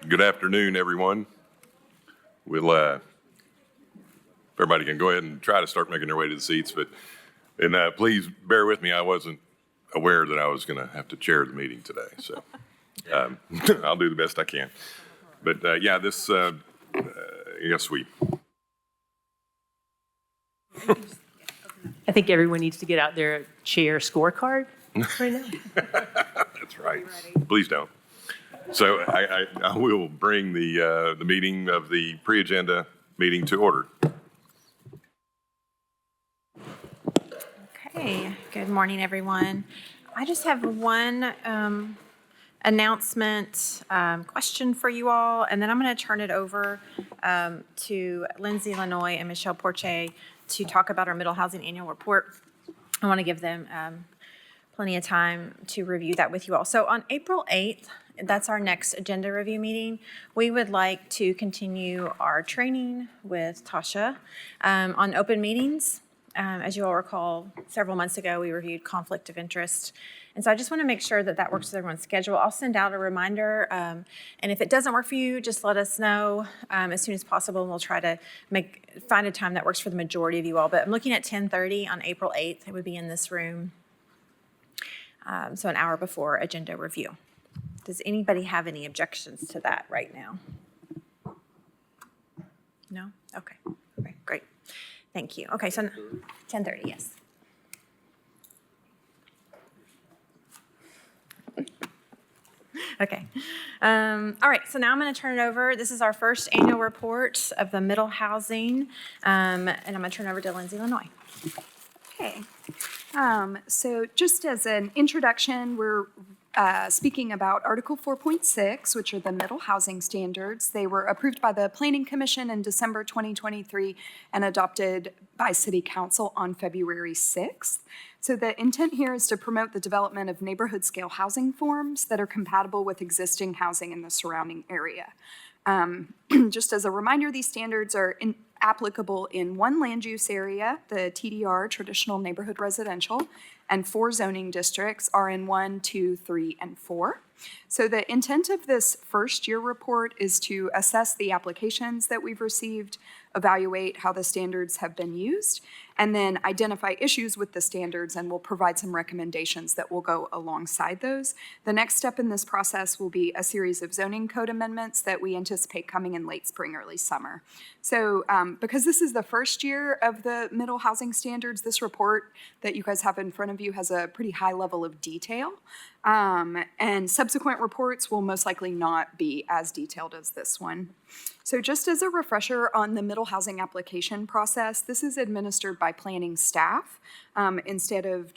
Good afternoon, everyone. We'll, everybody can go ahead and try to start making their way to the seats, but please bear with me. I wasn't aware that I was going to have to chair the meeting today, so I'll do the best I can. But yeah, this, yes, I think everyone needs to get out their chair scorecard right now. That's right. Please don't. So I will bring the meeting of the pre-agenda meeting to order. Okay, good morning, everyone. I just have one announcement question for you all, and then I'm going to turn it over to Lindsay Lanoy and Michelle Porche to talk about our middle housing annual report. I want to give them plenty of time to review that with you all. So on April 8th, that's our next agenda review meeting. We would like to continue our training with Tasha on open meetings. As you all recall, several months ago, we reviewed conflict of interest. And so I just want to make sure that that works with everyone's schedule. I'll send out a reminder. And if it doesn't work for you, just let us know as soon as possible. And we'll try to find a time that works for the majority of you all. But I'm looking at 10:30 on April 8th. It would be in this room. So an hour before agenda review. Does anybody have any objections to that right now? No? Okay. Okay, great. Thank you. Okay, so 10:30, yes. Okay. All right, so now I'm going to turn it over. This is our first annual report of the middle housing, and I'm going to turn it over to Lindsay Lanoy. Okay. So just as an introduction, we're speaking about Article 4.6, which are the middle housing standards. They were approved by the Planning Commission in December 2023 and adopted by City Council on February 6th. So the intent here is to promote the development of neighborhood-scale housing forms that are compatible with existing housing in the surrounding area. Just as a reminder, these standards are applicable in one land use area, the TDR, Traditional Neighborhood Residential, and 4 zoning districts are in 1, 2, 3, and 4. So the intent of this first year report is to assess the applications that we've received, evaluate how the standards have been used, and then identify issues with the standards, and we'll provide some recommendations that will go alongside those. The next step in this process will be a series of zoning code amendments that we anticipate coming in late spring, early summer. So because this is the first year of the middle housing standards, this report that you guys have in front of you has a pretty high level of detail. And subsequent reports will most likely not be as detailed as this one. So just as a refresher on the middle housing application process, this is administered by planning staff instead of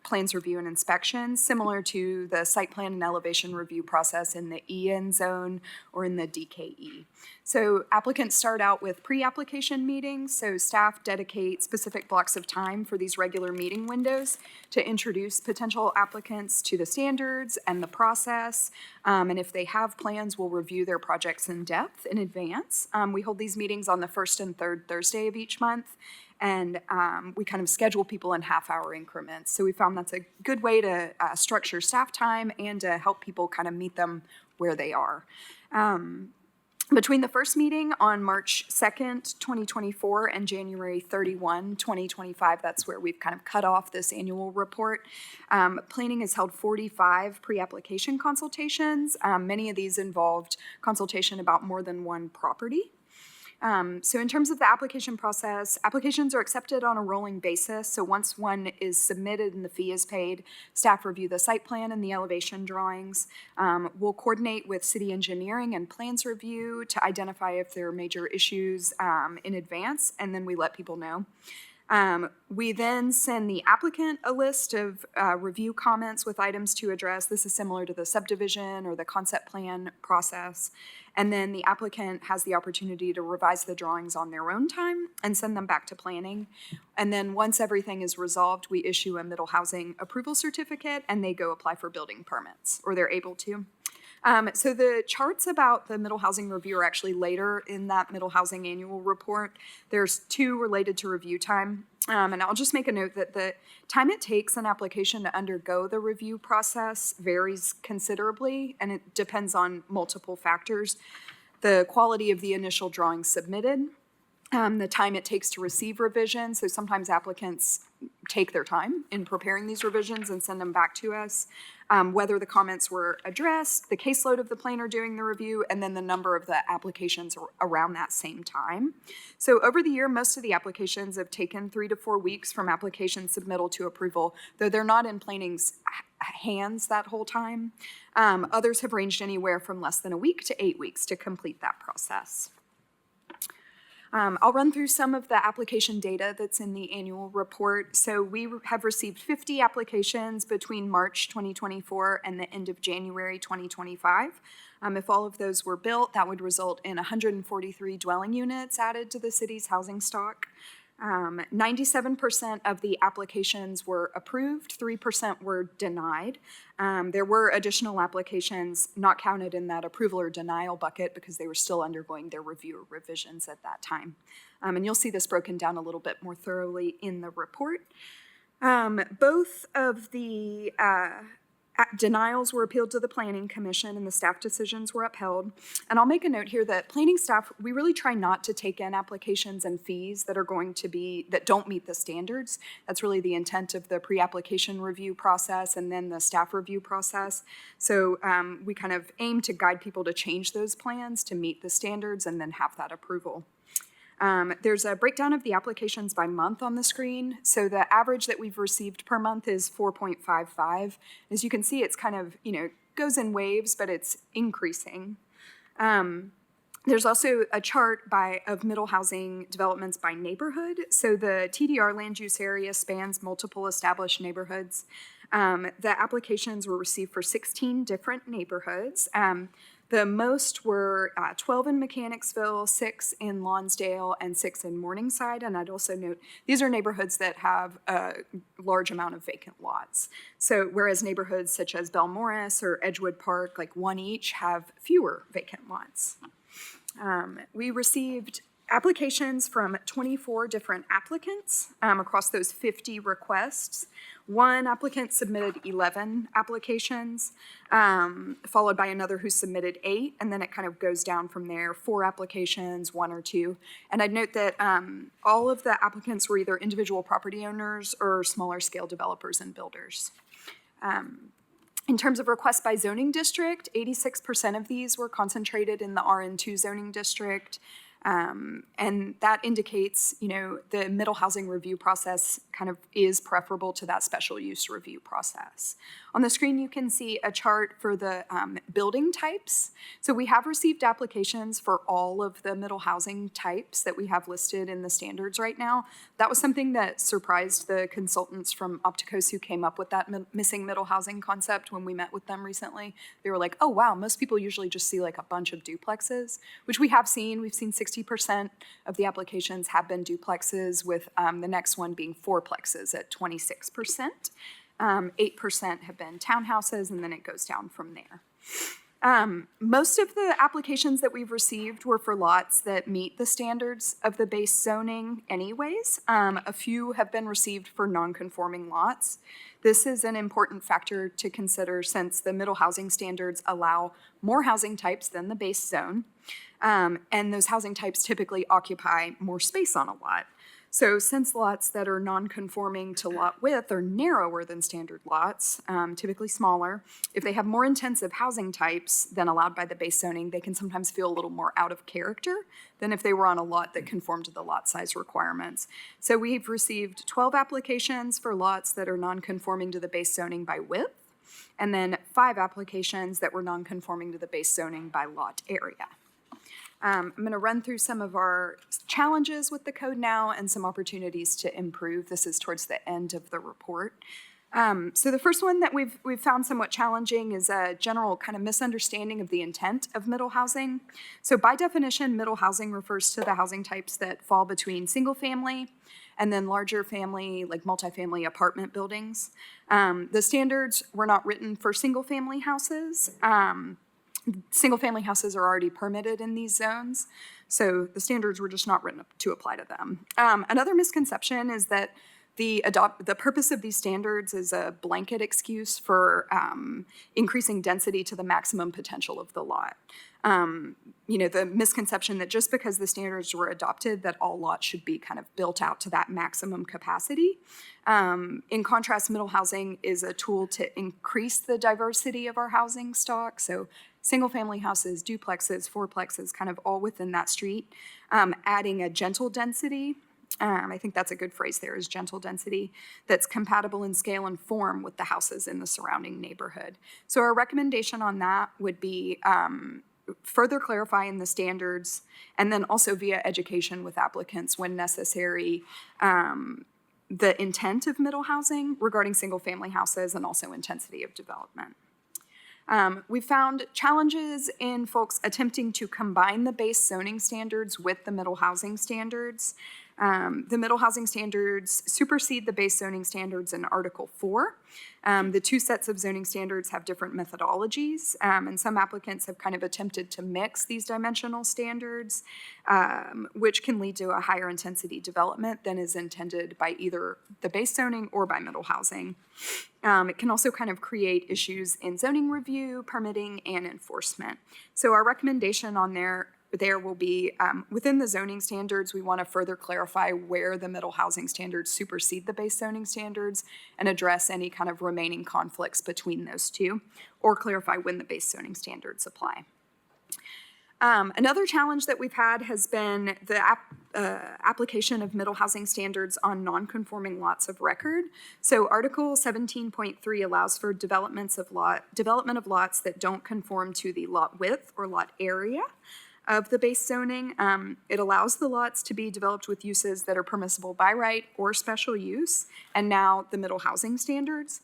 plans review and inspection, similar to the site plan and elevation review process in the EN zone or in the DKE. So applicants start out with pre-application meetings, so staff dedicate specific blocks of time for these regular meeting windows to introduce potential applicants to the standards and the process, and if they have plans, we'll review their projects in depth in advance. We hold these meetings on the first and third Thursday of each month, and we kind of schedule people in half-hour increments. So we found that's a good way to structure staff time and to help people kind of meet them where they are. Between the first meeting on March 2nd, 2024 and January 31, 2025, that's where we've kind of cut off this annual report. Planning has held 45 pre-application consultations. Many of these involved consultation about more than one property. So in terms of the application process, applications are accepted on a rolling basis. So once one is submitted and the fee is paid, staff review the site plan and the elevation drawings. We'll coordinate with city engineering and plans review to identify if there are major issues in advance, and then we let people know. We then send the applicant a list of review comments with items to address. This is similar to the subdivision or the concept plan process. And then the applicant has the opportunity to revise the drawings on their own time and send them back to planning. And then once everything is resolved, we issue a middle housing approval certificate and they go apply for building permits, or they're able to. So the charts about the middle housing review are actually later in that middle housing annual report. There's two related to review time. And I'll just make a note that the time it takes an application to undergo the review process varies considerably, and it depends on multiple factors. The quality of the initial drawings submitted, the time it takes to receive revisions. So sometimes applicants take their time in preparing these revisions and send them back to us. Whether the comments were addressed, the caseload of the planner doing the review, and then the number of the applications around that same time. So over the year, most of the applications have taken 3 to 4 weeks from application submittal to approval, though they're not in planning's hands that whole time. Others have ranged anywhere from less than a week to 8 weeks to complete that process. I'll run through some of the application data that's in the annual report. So we have received 50 applications between March 2024 and the end of January 2025. If all of those were built, that would result in 143 dwelling units added to the city's housing stock. 97% of the applications were approved, 3% were denied. There were additional applications not counted in that approval or denial bucket because they were still undergoing their review or revisions at that time. And you'll see this broken down a little bit more thoroughly in the report. Both of the denials were appealed to the Planning Commission and the staff decisions were upheld. And I'll make a note here that planning staff, we really try not to take in applications and fees that are going to be, that don't meet the standards. That's really the intent of the pre-application review process and then the staff review process. So we kind of aim to guide people to change those plans to meet the standards and then have that approval. There's a breakdown of the applications by month on the screen. So the average that we've received per month is 4.55. As you can see, it's kind of, goes in waves, but it's increasing. There's also a chart of middle housing developments by neighborhood. So the TDR land use area spans multiple established neighborhoods. The applications were received for 16 different neighborhoods. The most were 12 in Mechanicsville, 6 in Lonsdale, and 6 in Morningside. And I'd also note, these are neighborhoods that have a large amount of vacant lots. So whereas neighborhoods such as Belmorris or Edgewood Park, like one each, have fewer vacant lots. We received applications from 24 different applicants across those 50 requests. One applicant submitted 11 applications, followed by another who submitted 8, and then it kind of goes down from there, 4 applications, 1 or 2. And I'd note that all of the applicants were either individual property owners or smaller scale developers and builders. In terms of requests by zoning district, 86% of these were concentrated in the RN2 zoning district. And that indicates, the middle housing review process kind of is preferable to that special use review process. On the screen, you can see a chart for the building types. So we have received applications for all of the middle housing types that we have listed in the standards right now. That was something that surprised the consultants from Opticos who came up with that missing middle housing concept when we met with them recently. They were like, oh, wow, most people usually just see like a bunch of duplexes, which we have seen. We've seen 60% of the applications have been duplexes, with the next one being fourplexes at 26%. 8% have been townhouses, and then it goes down from there. Most of the applications that we've received were for lots that meet the standards of the base zoning anyways. A few have been received for non-conforming lots. This is an important factor to consider since the middle housing standards allow more housing types than the base zone. And those housing types typically occupy more space on a lot. So since lots that are non-conforming to lot width are narrower than standard lots, typically smaller, if they have more intensive housing types than allowed by the base zoning, they can sometimes feel a little more out of character than if they were on a lot that conformed to the lot size requirements. So we've received 12 applications for lots that are non-conforming to the base zoning by width, and then 5 applications that were non-conforming to the base zoning by lot area. I'm going to run through some of our challenges with the code now and some opportunities to improve. This is towards the end of the report. So the first one that we've found somewhat challenging is a general kind of misunderstanding of the intent of middle housing. So by definition, middle housing refers to the housing types that fall between single family and then larger family, like multifamily apartment buildings. The standards were not written for single family houses. single-family houses are already permitted in these zones, so the standards were just not written to apply to them. Another misconception is that the purpose of these standards is a blanket excuse for increasing density to the maximum potential of the lot. The misconception that just because the standards were adopted, that all lots should be kind of built out to that maximum capacity. In contrast, middle housing is a tool to increase the diversity of our housing stock. So single-family houses, duplexes, fourplexes, kind of all within that street, adding a gentle density. I think that's a good phrase there, is gentle density, that's compatible in scale and form with the houses in the surrounding neighborhood. So our recommendation on that would be further clarifying the standards, and then also via education with applicants when necessary, the intent of middle housing regarding single-family houses and also intensity of development. We found challenges in folks attempting to combine the base zoning standards with the middle housing standards. The middle housing standards supersede the base zoning standards in Article 4. The two sets of zoning standards have different methodologies, and some applicants have kind of attempted to mix these dimensional standards, which can lead to a higher intensity development than is intended by either the base zoning or by middle housing. It can also kind of create issues in zoning review, permitting, and enforcement. So our recommendation on there will be, within the zoning standards, we want to further clarify where the middle housing standards supersede the base zoning standards and address any kind of remaining conflicts between those two, or clarify when the base zoning standards apply. Another challenge that we've had has been the application of middle housing standards on non-conforming lots of record. So Article 17.3 allows for development of lots that don't conform to the lot width or lot area of the base zoning. It allows the lots to be developed with uses that are permissible by right or special use, and now the middle housing standards.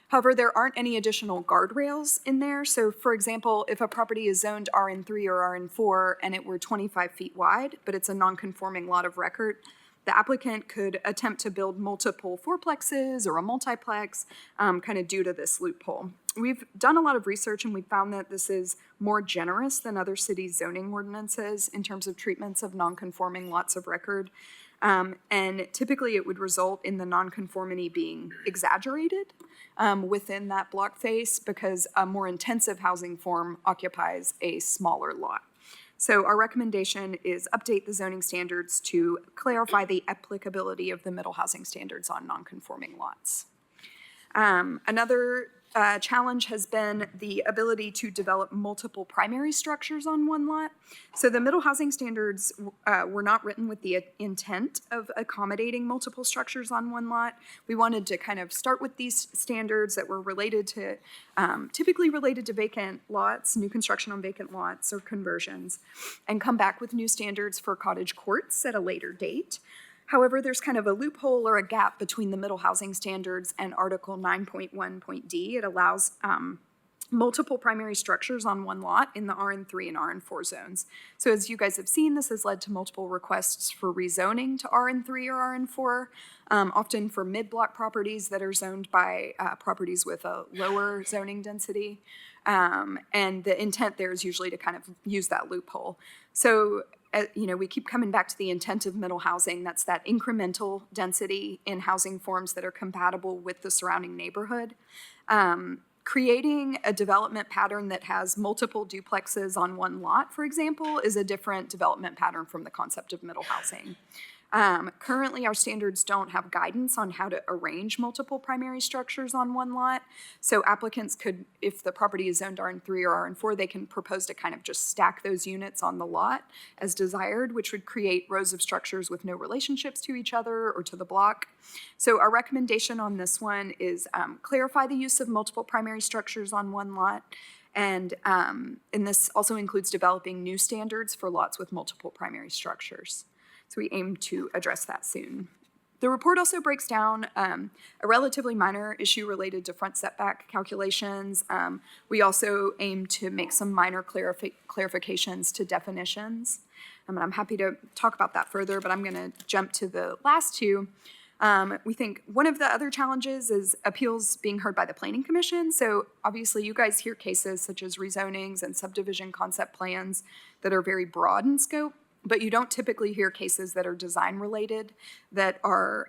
However, there aren't any additional guardrails in there. So for example, if a property is zoned RN3 or RN4 and it were 25 feet wide, but it's a non-conforming lot of record, the applicant could attempt to build multiple fourplexes or a multiplex kind of due to this loophole. We've done a lot of research and we found that this is more generous than other cities' zoning ordinances in terms of treatments of non-conforming lots of record. And typically it would result in the nonconformity being exaggerated within that block face because a more intensive housing form occupies a smaller lot. So our recommendation is update the zoning standards to clarify the applicability of the middle housing standards on nonconforming lots. Another challenge has been the ability to develop multiple primary structures on one lot. So the middle housing standards were not written with the intent of accommodating multiple structures on one lot. We wanted to kind of start with these standards that were related to, typically related to vacant lots, new construction on vacant lots or conversions, and come back with new standards for cottage courts at a later date. However, there's kind of a loophole or a gap between the middle housing standards and Article 9.1.d. It allows multiple primary structures on one lot in the RN3 and RN4 zones. So as you guys have seen, this has led to multiple requests for rezoning to RN3 or RN4, often for mid-block properties that are zoned by properties with a lower zoning density. And the intent there is usually to kind of use that loophole. So we keep coming back to the intent of middle housing. That's that incremental density in housing forms that are compatible with the surrounding neighborhood. Creating a development pattern that has multiple duplexes on one lot, for example, is a different development pattern from the concept of middle housing. Currently, our standards don't have guidance on how to arrange multiple primary structures on one lot. So applicants could, if the property is zoned RN3 or RN4, they can propose to kind of just stack those units on the lot as desired, which would create rows of structures with no relationships to each other or to the block. So our recommendation on this one is clarify the use of multiple primary structures on one lot. And this also includes developing new standards for lots with multiple primary structures. So we aim to address that soon. The report also breaks down a relatively minor issue related to front setback calculations. We also aim to make some minor clarifications to definitions. And I'm happy to talk about that further, but I'm going to jump to the last two. We think one of the other challenges is appeals being heard by the Planning Commission. So obviously you guys hear cases such as rezonings and subdivision concept plans that are very broad in scope, but you don't typically hear cases that are design related that are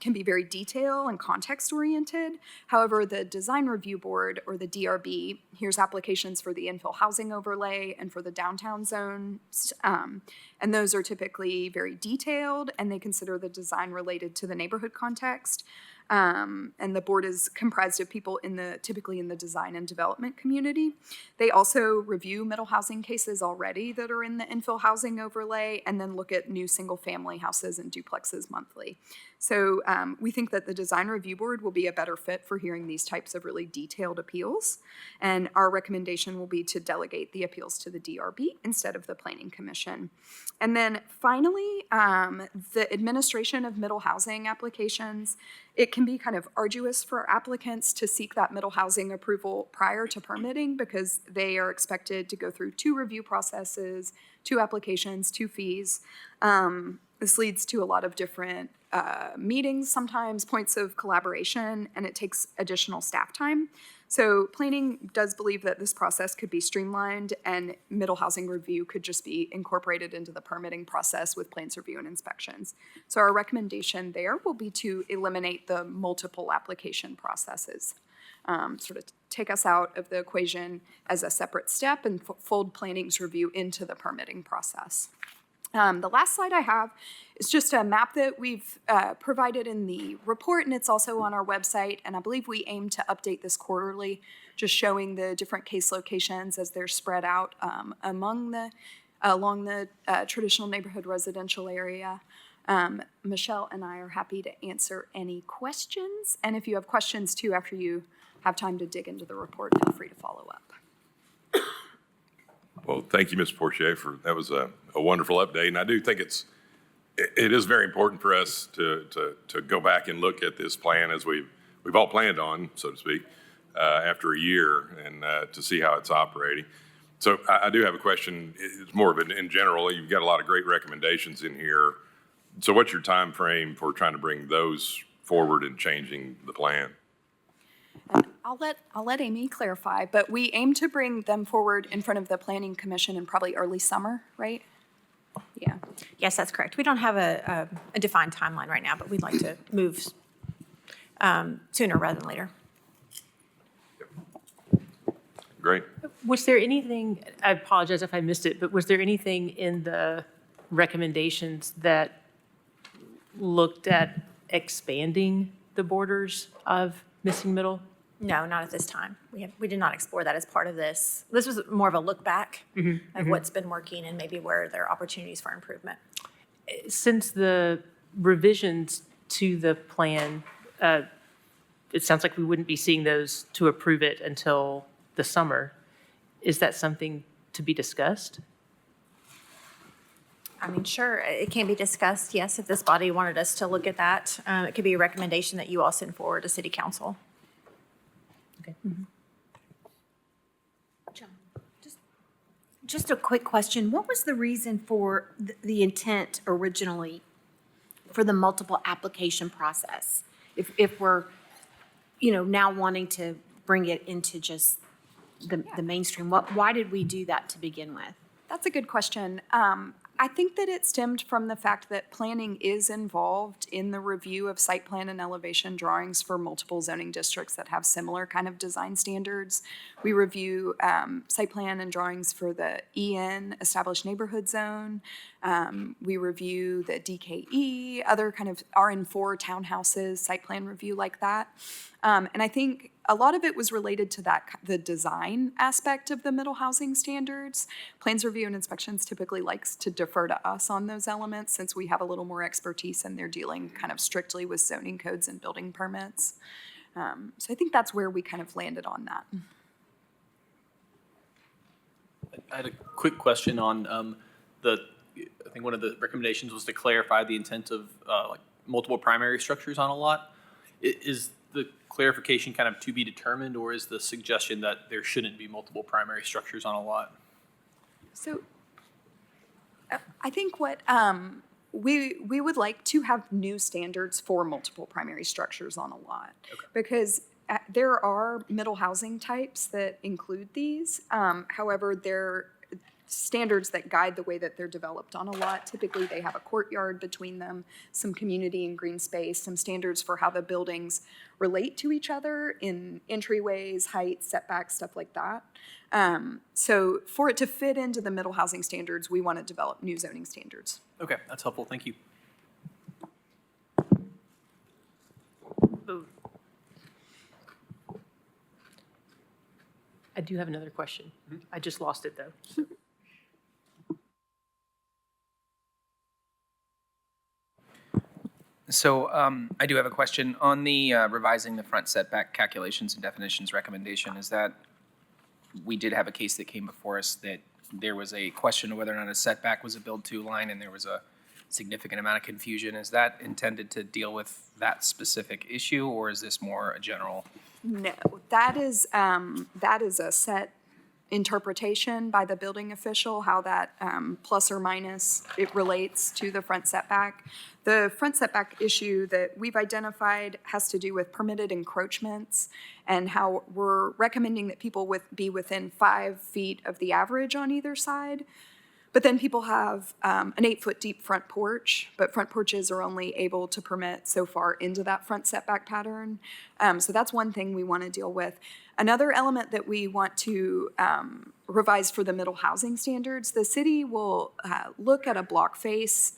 can be very detail and context oriented. However, the Design Review Board, or the DRB, hears applications for the infill housing overlay and for the downtown zone. And those are typically very detailed, and they consider the design related to the neighborhood context. And the board is comprised of people typically in the design and development community. They also review middle housing cases already that are in the infill housing overlay, and then look at new single-family houses and duplexes monthly. So we think that the Design Review Board will be a better fit for hearing these types of really detailed appeals. And our recommendation will be to delegate the appeals to the DRB instead of the Planning Commission. And then finally, the administration of middle housing applications. It can be kind of arduous for applicants to seek that middle housing approval prior to permitting, because they are expected to go through 2 review processes, 2 applications, 2 fees. This leads to a lot of different meetings, sometimes points of collaboration, and it takes additional staff time. So planning does believe that this process could be streamlined, and middle housing review could just be incorporated into the permitting process with plans review and inspections. So our recommendation there will be to eliminate the multiple application processes. Sort of take us out of the equation as a separate step and fold planning's review into the permitting process. The last slide I have is just a map that we've provided in the report, and it's also on our website, and I believe we aim to update this quarterly, just showing the different case locations as they're spread out along the traditional neighborhood residential area. Michelle and I are happy to answer any questions, and if you have questions too after you have time to dig into the report, feel free to follow up. Well, thank you, Ms. Portier, that was a wonderful update. And I do think it is very important for us to go back and look at this plan as we've all planned on, so to speak, after a year, and to see how it's operating. So I do have a question. It's more of an in general. You've got a lot of great recommendations in here. So what's your time frame for trying to bring those forward and changing the plan? I'll let Amy clarify, but we aim to bring them forward in front of the Planning Commission in probably early summer, right? Yeah. Yes, that's correct. We don't have a defined timeline right now, but we'd like to move sooner rather than later. Great. Was there anything, I apologize if I missed it, but was there anything in the recommendations that looked at expanding the borders of missing middle? No, not at this time. We did not explore that as part of this. This was more of a look back of what's been working and maybe where there are opportunities for improvement. Since the revisions to the plan, it sounds like we wouldn't be seeing those to approve it until the summer. Is that something to be discussed? I mean, sure, it can be discussed, yes, if this body wanted us to look at that. It could be a recommendation that you all send forward to City Council. Okay. John, just a quick question. What was the reason for the intent originally for the multiple application process? If we're, now wanting to bring it into just the mainstream, why did we do that to begin with? That's a good question. I think that it stemmed from the fact that planning is involved in the review of site plan and elevation drawings for multiple zoning districts that have similar kind of design standards. We review site plan and drawings for the EN, Established Neighborhood Zone. We review the DKE, other kind of RN4 townhouses, site plan review like that. And I think a lot of it was related to the design aspect of the middle housing standards. Plans review and inspections typically likes to defer to us on those elements since we have a little more expertise and they're dealing kind of strictly with zoning codes and building permits. So I think that's where we kind of landed on that. I had a quick question on I think one of the recommendations was to clarify the intent of like multiple primary structures on a lot. Is the clarification kind of to be determined, or is the suggestion that there shouldn't be multiple primary structures on a lot? So I think what we would like to have new standards for multiple primary structures on a lot. Because there are middle housing types that include these. However, they're standards that guide the way that they're developed on a lot. Typically, they have a courtyard between them, some community and green space, some standards for how the buildings relate to each other in entryways, height, setbacks, stuff like that. So for it to fit into the middle housing standards, we want to develop new zoning standards. Okay, that's helpful. Thank you. I do have another question. I just lost it, though. So I do have a question on the revising the front setback calculations and definitions recommendation. Is that, we did have a case that came before us that there was a question of whether or not a setback was a build-to line, and there was a significant amount of confusion. Is that intended to deal with that specific issue, or is this more a general? No, that is a set interpretation by the building official, how that plus or minus it relates to the front setback. The front setback issue that we've identified has to do with permitted encroachments and how we're recommending that people be within 5 feet of the average on either side. But then people have an 8-foot deep front porch, but front porches are only able to permit so far into that front setback pattern. So that's one thing we want to deal with. Another element that we want to revise for the middle housing standards, the city will look at a block face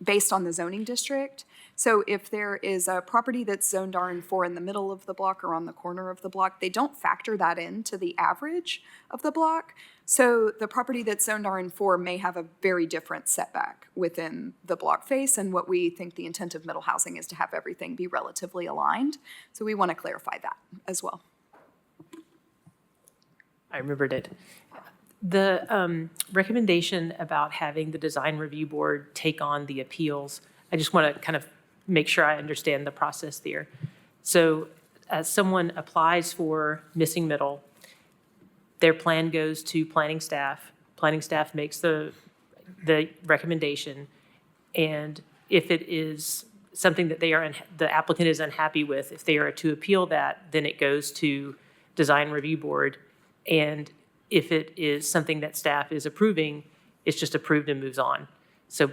based on the zoning district. So if there is a property that's zoned RN4 in the middle of the block or on the corner of the block, they don't factor that into the average of the block. So the property that's zoned RN4 may have a very different setback within the block face, and what we think the intent of middle housing is to have everything be relatively aligned. So we want to clarify that as well. I remembered it. The recommendation about having the design review board take on the appeals, I just want to kind of make sure I understand the process there. So as someone applies for missing middle, their plan goes to planning staff. Planning staff makes the recommendation, and if it is something that the applicant is unhappy with, if they are to appeal that, then it goes to design review board. And if it is something that staff is approving, it's just approved and moves on. So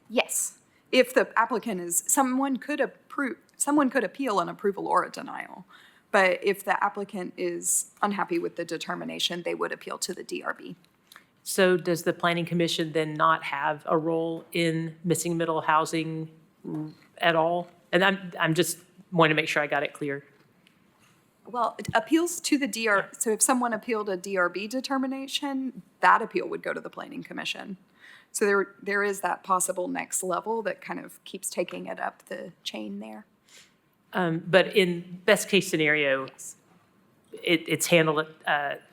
Yes, if the applicant is, someone could appeal an approval or a denial. But if the applicant is unhappy with the determination, they would appeal to the DRB. So does the planning commission then not have a role in missing middle housing at all? And I'm just wanting to make sure I got it clear. Well, it appeals to the so if someone appealed a DRB determination, that appeal would go to the planning commission. So there is that possible next level that kind of keeps taking it up the chain there. But in best case scenario, Yes. it's handled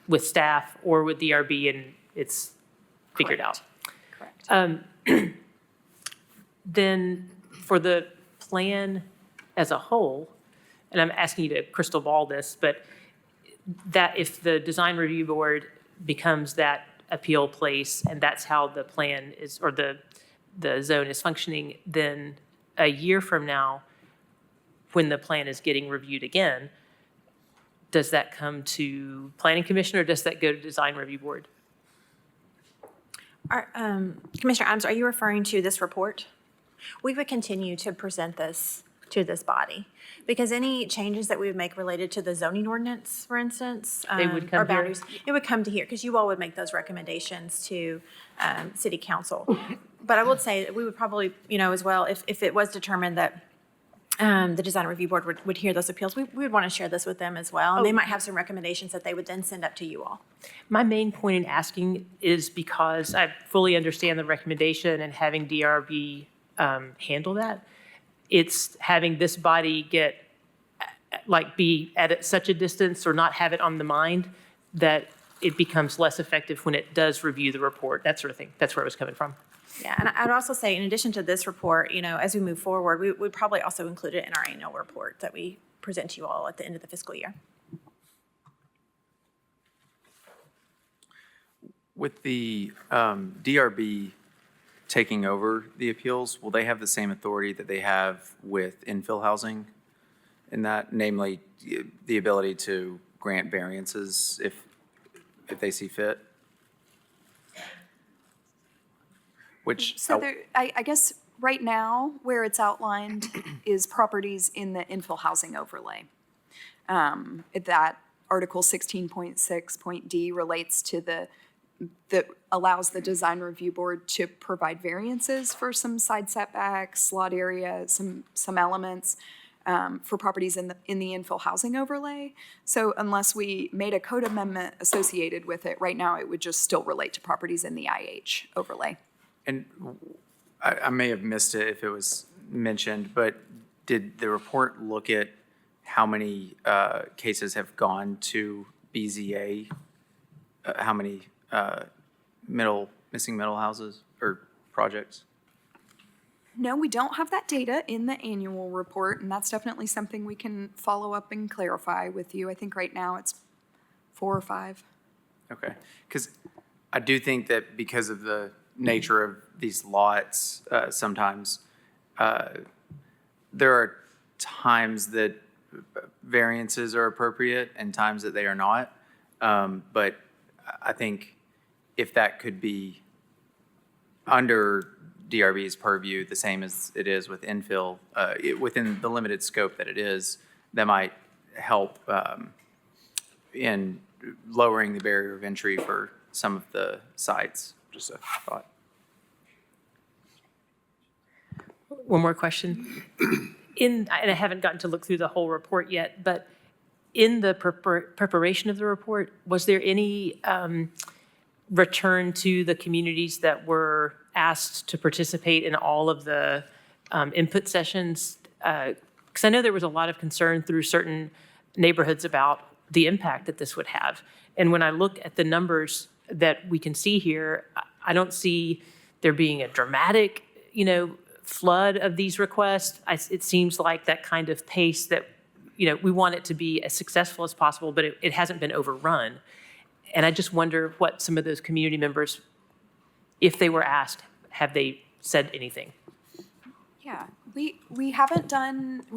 with staff or with DRB and it's figured out. Correct. Then for the plan as a whole, and I'm asking you to crystal ball this, but that if the design review board becomes that appeal place and that's how the plan is, or the zone is functioning, then a year from now, when the plan is getting reviewed again, does that come to planning commission or does that go to design review board? Commissioner Adams, are you referring to this report? We would continue to present this to this body, because any changes that we would make related to the zoning ordinance, for instance, They would come or here? boundaries, it would come to here, because you all would make those recommendations to city council. But I would say that we would probably, as well, if it was determined that the design review board would hear those appeals, we would want to share this with them as well. And they might have some recommendations that they would then send up to you all. My main point in asking is because I fully understand the recommendation and having DRB handle that. It's having this body be at such a distance or not have it on the mind that it becomes less effective when it does review the report, that sort of thing. That's where it was coming from. Yeah, and I'd also say, in addition to this report, as we move forward, we would probably also include it in our annual report that we present to you all at the end of the fiscal year. With the DRB taking over the appeals, will they have the same authority that they have with infill housing? In that, namely, the ability to grant variances if they see fit? Which, So there, I guess right now, where it's outlined is properties in the infill housing overlay. That Article 16.6.d relates to that allows the design review board to provide variances for some side setbacks, lot area, some elements for properties in the infill housing overlay. So unless we made a code amendment associated with it, right now it would just still relate to properties in the IH overlay. and I may have missed it if it was mentioned, but did the report look at how many cases have gone to BZA? How many missing middle houses or projects? No, we don't have that data in the annual report, and that's definitely something we can follow up and clarify with you. I think right now it's 4 or 5. Okay, because I do think that because of the nature of these lots, sometimes there are times that variances are appropriate and times that they are not. But I think if that could be under DRB's purview, the same as it is with infill, within the limited scope that it is, that might help in lowering the barrier of entry for some of the sites. Just a thought. One more question. And I haven't gotten to look through the whole report yet, but in the preparation of the report, was there any return to the communities that were asked to participate in all of the input sessions? Because I know there was a lot of concern through certain neighborhoods about the impact that this would have. And when I look at the numbers that we can see here, I don't see there being a dramatic, flood of these requests. It seems like that kind of pace that, we want it to be as successful as possible, but it hasn't been overrun. And I just wonder what some of those community members, if they were asked, have they said anything? Yeah, we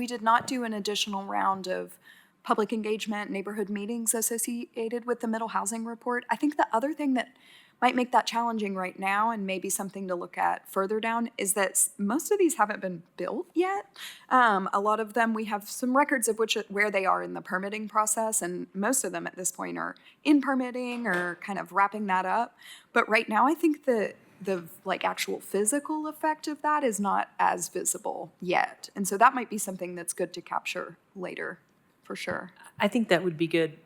did not do an additional round of public engagement, neighborhood meetings associated with the middle housing report. I think the other thing that might make that challenging right now and maybe something to look at further down is that most of these haven't been built yet. A lot of them, we have some records of where they are in the permitting process, and most of them at this point are in permitting or kind of wrapping that up. But right now, I think the actual physical effect of that is not as visible yet. And so that might be something that's good to capture later, for sure. I think that would be good.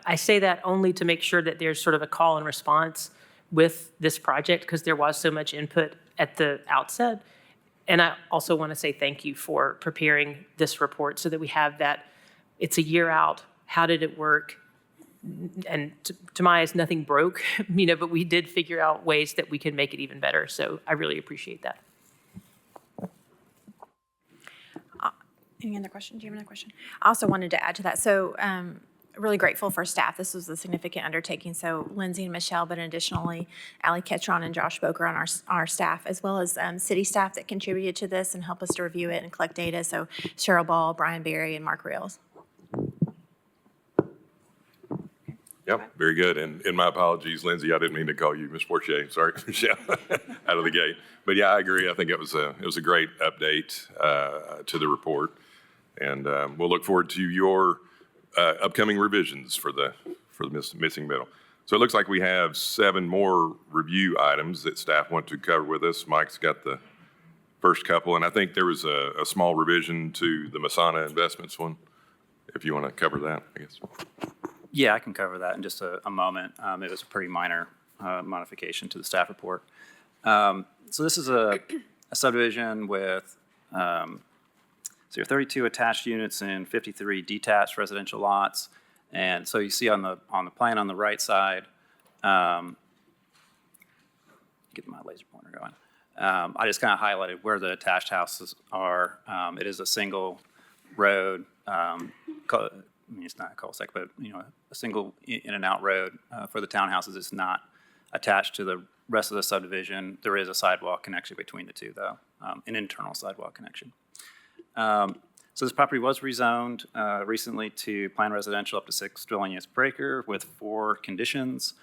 I say that only to make sure that there's sort of a call and response with this project, because there was so much input at the outset. And I also want to say thank you for preparing this report so that we have that. It's a year out. How did it work? And to my eyes, nothing broke, but we did figure out ways that we can make it even better. So I really appreciate that. Any other question? Do you have another question? I also wanted to add to that. So really grateful for staff. This was a significant undertaking. So Lindsay and Michelle, but additionally, Allie Ketron and Josh Boker on our staff, as well as city staff that contributed to this and helped us to review it and collect data. So Cheryl Ball, Brian Berry, and Mark Reels. Yep, very good. And my apologies, Lindsay, I didn't mean to call you Ms. Portier. Sorry, Michelle, out of the gate. But yeah, I agree. I think it was a great update to the report. And we'll look forward to your upcoming revisions for the missing middle. So it looks like we have 7 more review items that staff want to cover with us. Mike's got the first couple, and I think there was a small revision to the Masana Investments one, if you want to cover that, I guess. Yeah, I can cover that in just a moment. It was a pretty minor modification to the staff report. So this is a subdivision with so 32 attached units and 53 detached residential lots. And so you see on the plan on the right side, get my laser pointer going. I just kind of highlighted where the attached houses are. It is a single road. It's not a cul-de-sac, but a single in and out road for the townhouses. It's not attached to the rest of the subdivision. There is a sidewalk connection between the two, though, an internal sidewalk connection. So this property was rezoned recently to planned residential up to 6 dwelling units per acre with 4 conditions.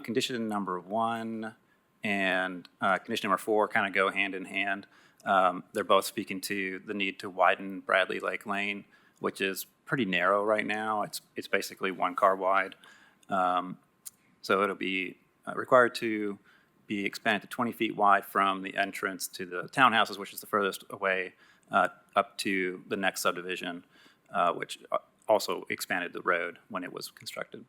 Condition number 1 and condition number 4 kind of go hand in hand. They're both speaking to the need to widen Bradley Lake Lane, which is pretty narrow right now. It's basically 1 car wide. So it'll be required to be expanded to 20 feet wide from the entrance to the townhouses, which is the furthest away, up to the next subdivision, which also expanded the road when it was constructed.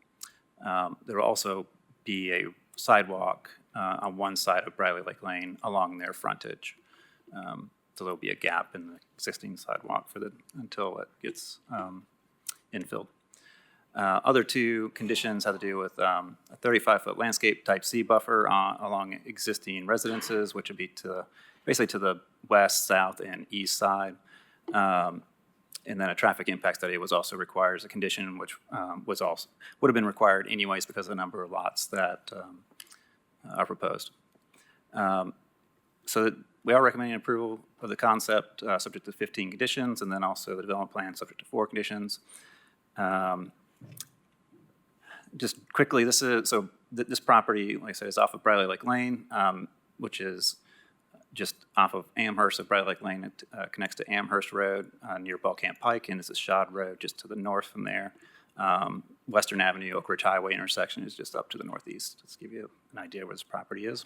There will also be a sidewalk on one side of Bradley Lake Lane along their frontage. So there'll be a gap in the existing sidewalk until it gets infilled. Other 2 conditions have to do with a 35-foot landscape type C buffer along existing residences, which would be basically to the west, south, and east side. And then a traffic impact study was also required as a condition, which would have been required anyways because of the number of lots that are proposed. So we are recommending approval of the concept subject to 15 conditions, and then also the development plan subject to 4 conditions. Just quickly, this property, like I said, is off of Bradley Lake Lane, which is just off of Amherst. So Bradley Lake Lane connects to Amherst Road near Ballcamp Pike, and this is Shad Road just to the north from there. Western Avenue, Oak Ridge Highway intersection is just up to the northeast, just to give you an idea where this property is.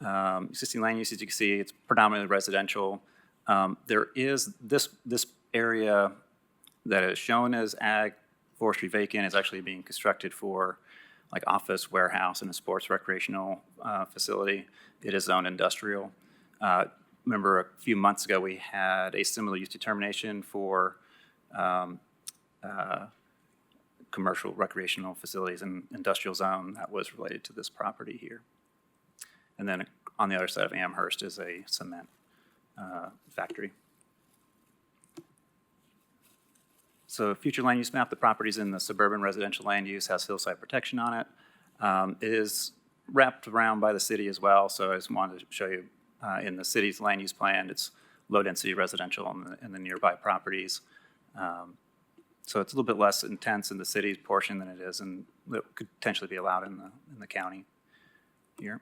Existing land use, as you can see, it's predominantly residential. There is this area that is shown as ag forestry vacant is actually being constructed for like office, warehouse, and a sports recreational facility. It is zoned industrial. Remember a few months ago we had a similar use determination for commercial recreational facilities and industrial zone that was related to this property here. And then on the other side of Amherst is a cement factory. So future land use map, the property's in the suburban residential land use, has hillside protection on it. It is wrapped around by the city as well, so I just wanted to show you in the city's land use plan, it's low density residential in the nearby properties. So it's a little bit less intense in the city's portion than it is, and it could potentially be allowed in the county here.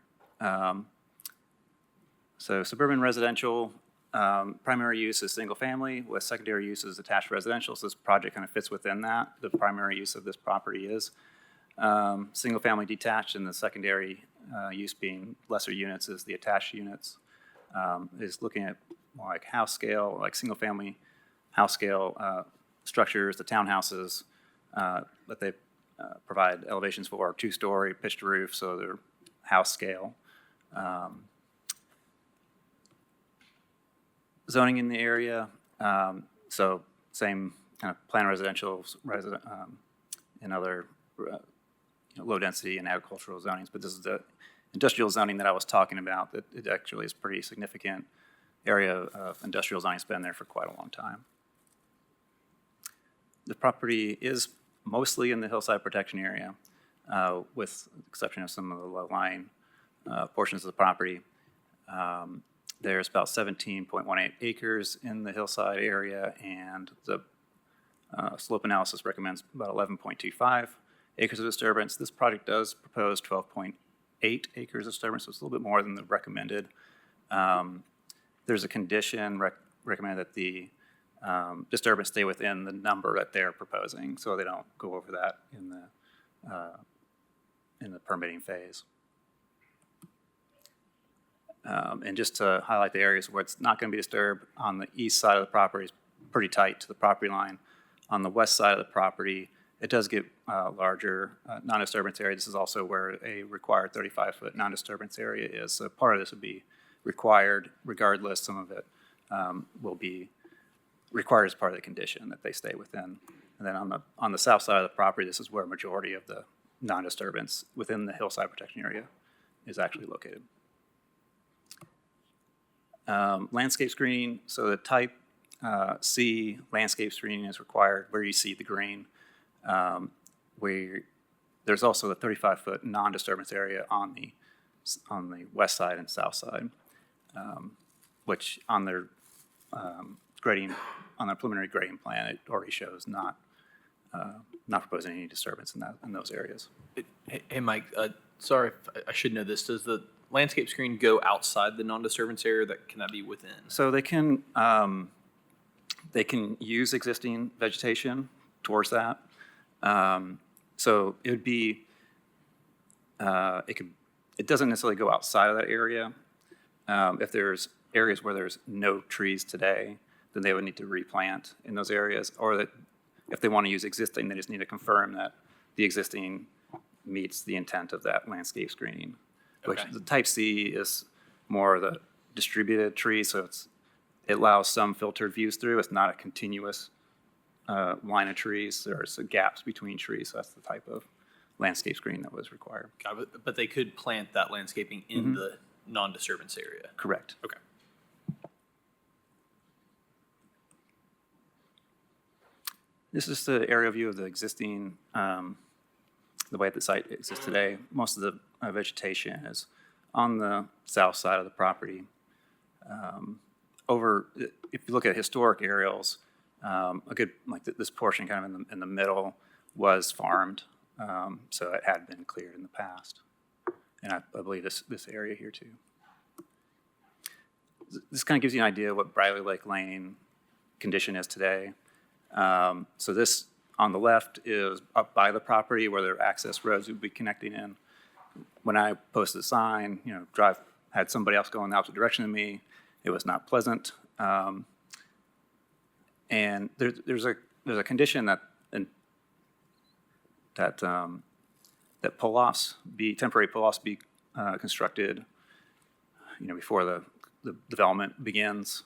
So suburban residential, primary use is single family with secondary use is attached residential. So this project kind of fits within that. The primary use of this property is single family detached, and the secondary use being lesser units is the attached units. Is looking at more like house scale, like single family house scale structures. The townhouses that they provide elevations for are 2-story pitched roof, so they're house scale. Zoning in the area, so same kind of planned residential and other low density and agricultural zonings, but this is the industrial zoning that I was talking about. That it actually is pretty significant area of industrial zoning. It's been there for quite a long time. The property is mostly in the hillside protection area, with the exception of some of the low-lying portions of the property. There's about 17.18 acres in the hillside area, and the slope analysis recommends about 11.25 acres of disturbance. This project does propose 12.8 acres of disturbance, so it's a little bit more than the recommended. There's a condition recommended that the disturbance stay within the number that they're proposing, so they don't go over that in the permitting phase. And just to highlight the areas where it's not going to be disturbed, on the east side of the property is pretty tight to the property line. On the west side of the property, it does get larger non-disturbance area. This is also where a required 35-foot non-disturbance area is. So part of this would be required regardless. Some of it will be required as part of the condition that they stay within. And then on the south side of the property, this is where a majority of the non-disturbance within the hillside protection area is actually located. Landscape screening, so the type C landscape screening is required where you see the green. Where there's also a 35-foot non-disturbance area on the west side and south side, which on their grading, on their preliminary grading plan, it already shows not proposing any disturbance in those areas. Hey, Mike, sorry, if I should know this. Does the landscape screen go outside the non-disturbance area? Can that be within? So they can use existing vegetation towards that. So it would be, it doesn't necessarily go outside of that area. If there's areas where there's no trees today, then they would need to replant in those areas, or that if they want to use existing, they just need to confirm that the existing meets the intent of that landscape screening. Which Okay. the type C is more of the distributed tree, so it allows some filtered views through. It's not a continuous line of trees. There's gaps between trees, so that's the type of landscape screen that was required. Got it. But they could plant that landscaping in the non-disturbance area. Correct. Okay. This is the aerial view of the existing, the way the site exists today. Most of the vegetation is on the south side of the property. If you look at historic aerials, a good, like this portion kind of in the middle was farmed, so it had been cleared in the past. And I believe this area here too. This kind of gives you an idea of what Briley Lake Lane condition is today. So this on the left is up by the property where their access roads would be connecting in. When I posted a sign, had somebody else go in the opposite direction than me. It was not pleasant. And there's a condition that pull-offs temporary pull-offs be constructed, before the development begins.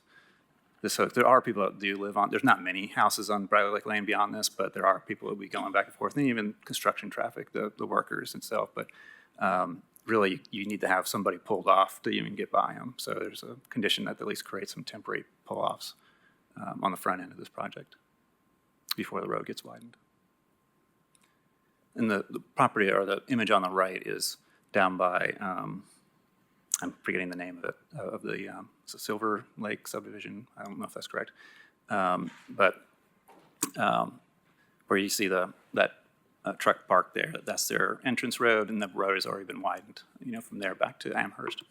So there are people that do live on, there's not many houses on Briley Lake Lane beyond this, but there are people that will be going back and forth, and even construction traffic, the workers itself. But really, you need to have somebody pulled off to even get by them. So there's a condition that at least creates some temporary pull-offs on the front end of this project before the road gets widened. And the property, or the image on the right, is down by, I'm forgetting the name of it, of the Silver Lake subdivision. I don't know if that's correct. But where you see that truck park there, that's their entrance road, and the road has already been widened, from there back to Amherst.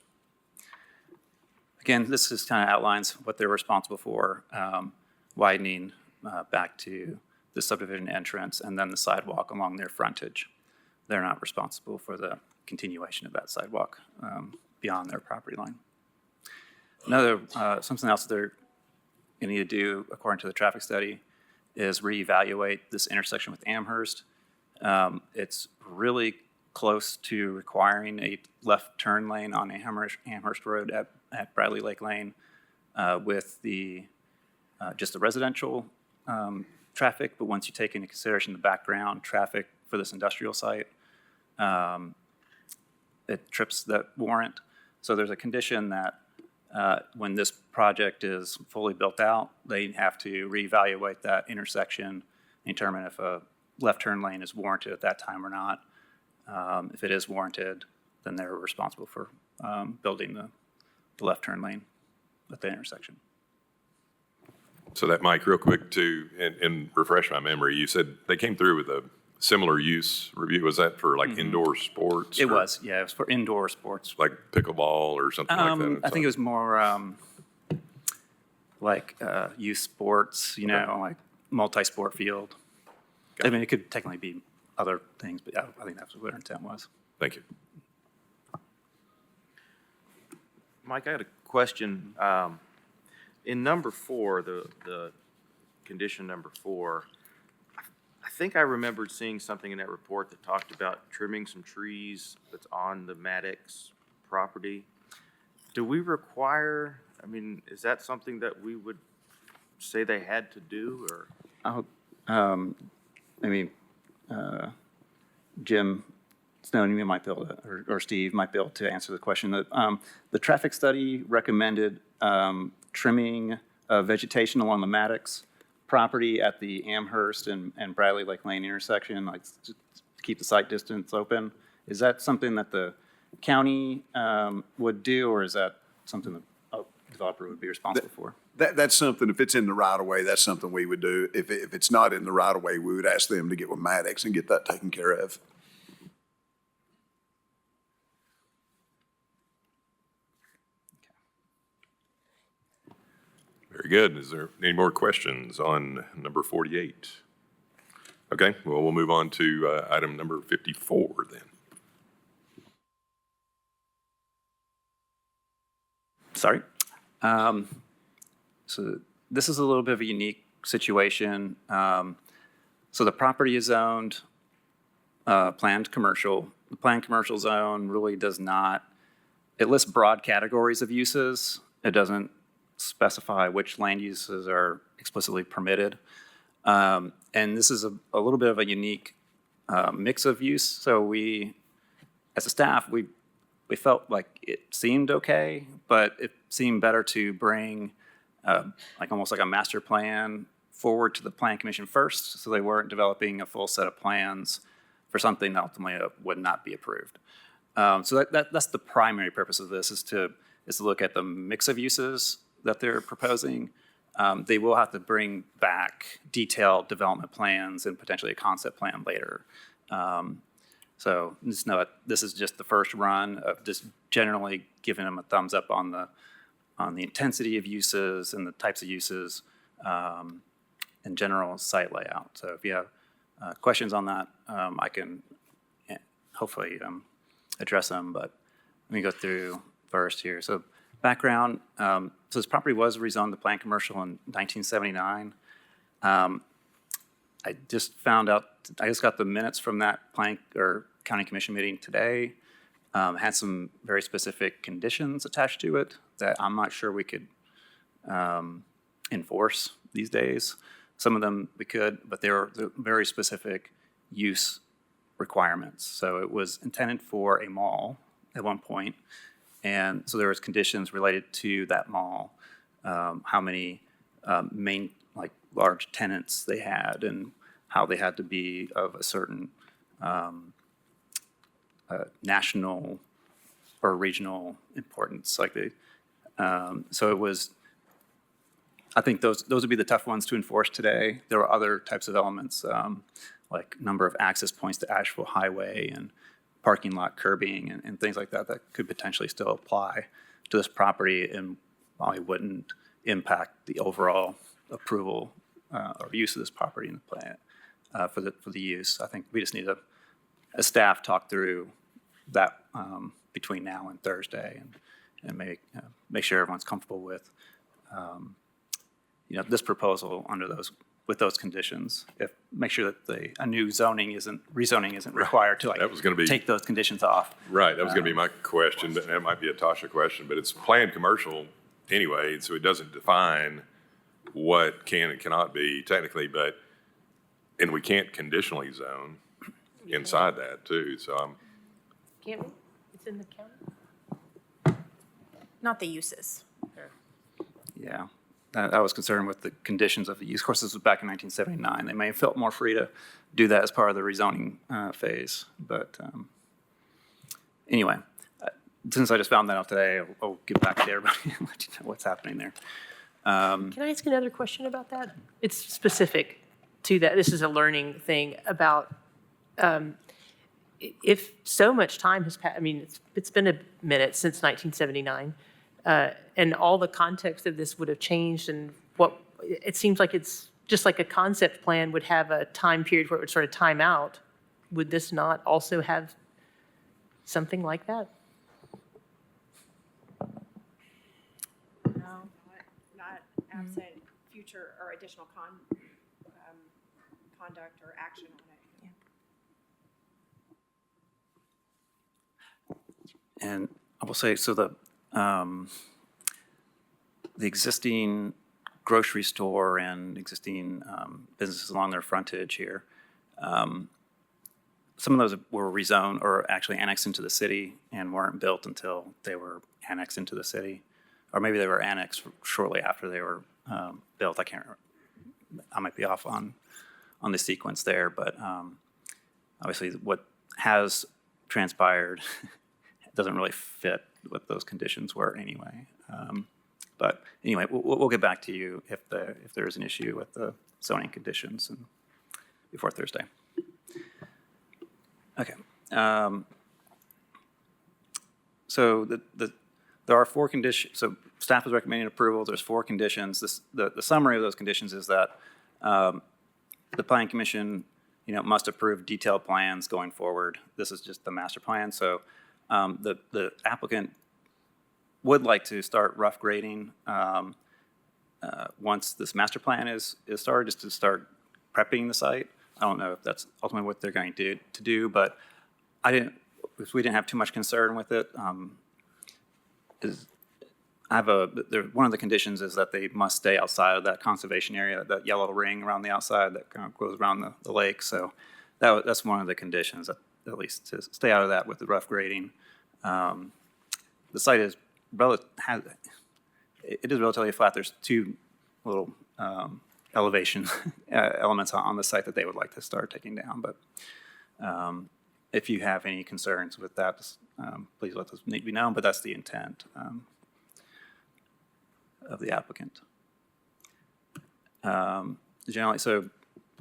Again, this just kind of outlines what they're responsible for, widening back to the subdivision entrance and then the sidewalk along their frontage. They're not responsible for the continuation of that sidewalk beyond their property line. Something else they're going to need to do, according to the traffic study, is reevaluate this intersection with Amherst. It's really close to requiring a left turn lane on Amherst Road at Bradley Lake Lane with just the residential traffic, but once you take into consideration the background traffic for this industrial site, it trips that warrant. So there's a condition that when this project is fully built out, they have to reevaluate that intersection, determine if a left turn lane is warranted at that time or not. If it is warranted, then they're responsible for building the left turn lane at the intersection. So that, Mike, real quick too, and refresh my memory, you said they came through with a similar use review. Was that for like indoor sports? It or was, yeah, it was for indoor sports. like pickleball or something like that? I think it was more like youth sports, like multi-sport field. I mean, it could technically be other things, but I think that's what their intent was. Thank you. Mike, I had a question. In number 4, the condition number 4, I think I remembered seeing something in that report that talked about trimming some trees that's on the Maddox property. Do we require, is that something that we would say they had to do, or? Jim Snowden, you might be able to, or Steve might be able to answer the question. The traffic study recommended trimming vegetation along the Maddox property at the Amherst and Bradley Lake Lane intersection, like keep the site distance open. Is that something that the county would do, or is that something that a developer would be responsible for? That's something, if it's in the right of way, that's something we would do. If it's not in the right of way, we would ask them to get with Maddox and get that taken care of. Very good. Is there any more questions on number 48? Okay, well, we'll move on to item number 54 then. Sorry. So this is a little bit of a unique situation. So the property is zoned planned commercial. The planned commercial zone really does not, it lists broad categories of uses. It doesn't specify which land uses are explicitly permitted. And this is a little bit of a unique mix of use. So we, as a staff, we felt like it seemed okay, but it seemed better to bring like almost like a master plan forward to the Plan Commission first, so they weren't developing a full set of plans for something that ultimately would not be approved. So that's the primary purpose of this, is to look at the mix of uses that they're proposing. They will have to bring back detailed development plans and potentially a concept plan later. So just know this is just the first run of just generally giving them a thumbs up on the intensity of uses and the types of uses and general site layout. So if you have questions on that, I can hopefully address them, but let me go through first here. So background, so this property was rezoned to planned commercial in 1979. I just found out, I just got the minutes from that county commission meeting today. Had some very specific conditions attached to it that I'm not sure we could enforce these days. Some of them we could, but they were very specific use requirements. So it was intended for a mall at one point, and so there was conditions related to that mall, how many main, like large tenants they had, and how they had to be of a certain national or regional importance. Like so it was, I think those would be the tough ones to enforce today. There are other types of elements, like number of access points to Asheville Highway and parking lot curbing and things like that could potentially still apply to this property and probably wouldn't impact the overall approval or use of this property in the plan for the use. I think we just need a staff talk through that between now and Thursday and make sure everyone's comfortable with this proposal with those conditions. Make sure that a new rezoning isn't required to That was gonna be- take those conditions off. Right, that was going to be my question, but that might be a Tasha question, but it's planned commercial anyway, so it doesn't define what can and cannot be technically, and we can't conditionally zone inside that too, so Can't we? It's in the county? Not the uses. Yeah, I was concerned with the conditions of the use. Of course, this was back in 1979. They may have felt more free to do that as part of the rezoning phase. But anyway, since I just found that out today, I'll get back to everybody and let you know what's happening there. Can I ask another question about that? It's specific to that. This is a learning thing about if so much time has passed. I mean, it's been a minute since 1979. And all the context of this would have changed, and it seems like it's just like a concept plan would have a time period where it would sort of time out. Would this not also have something like that? No, not absent future or additional conduct or action on it. And I will say, so the existing grocery store and existing businesses along their frontage here, some of those were rezoned or actually annexed into the city and weren't built until they were annexed into the city. Or maybe they were annexed shortly after they were built. I can't remember. I might be off on the sequence there, but obviously what has transpired doesn't really fit what those conditions were anyway. But anyway, we'll get back to you if there's an issue with the zoning conditions and before Thursday. Okay. So there are 4 conditions. So staff is recommending approval. There's 4 conditions. The summary of those conditions is that the Planning Commission, must approve detailed plans going forward. This is just the master plan. So the applicant would like to start rough grading once this master plan is started, just to start prepping the site. I don't know if that's ultimately what they're going to do, but we didn't have too much concern with it. One of the conditions is that they must stay outside of that conservation area, that yellow ring around the outside that kind of goes around the lake. So that's one of the conditions, at least to stay out of that with the rough grading. The site is relatively flat. There's 2 little elevation elements on the site that they would like to start taking down. But if you have any concerns with that, please let us be known. But that's the intent of the applicant. Generally, so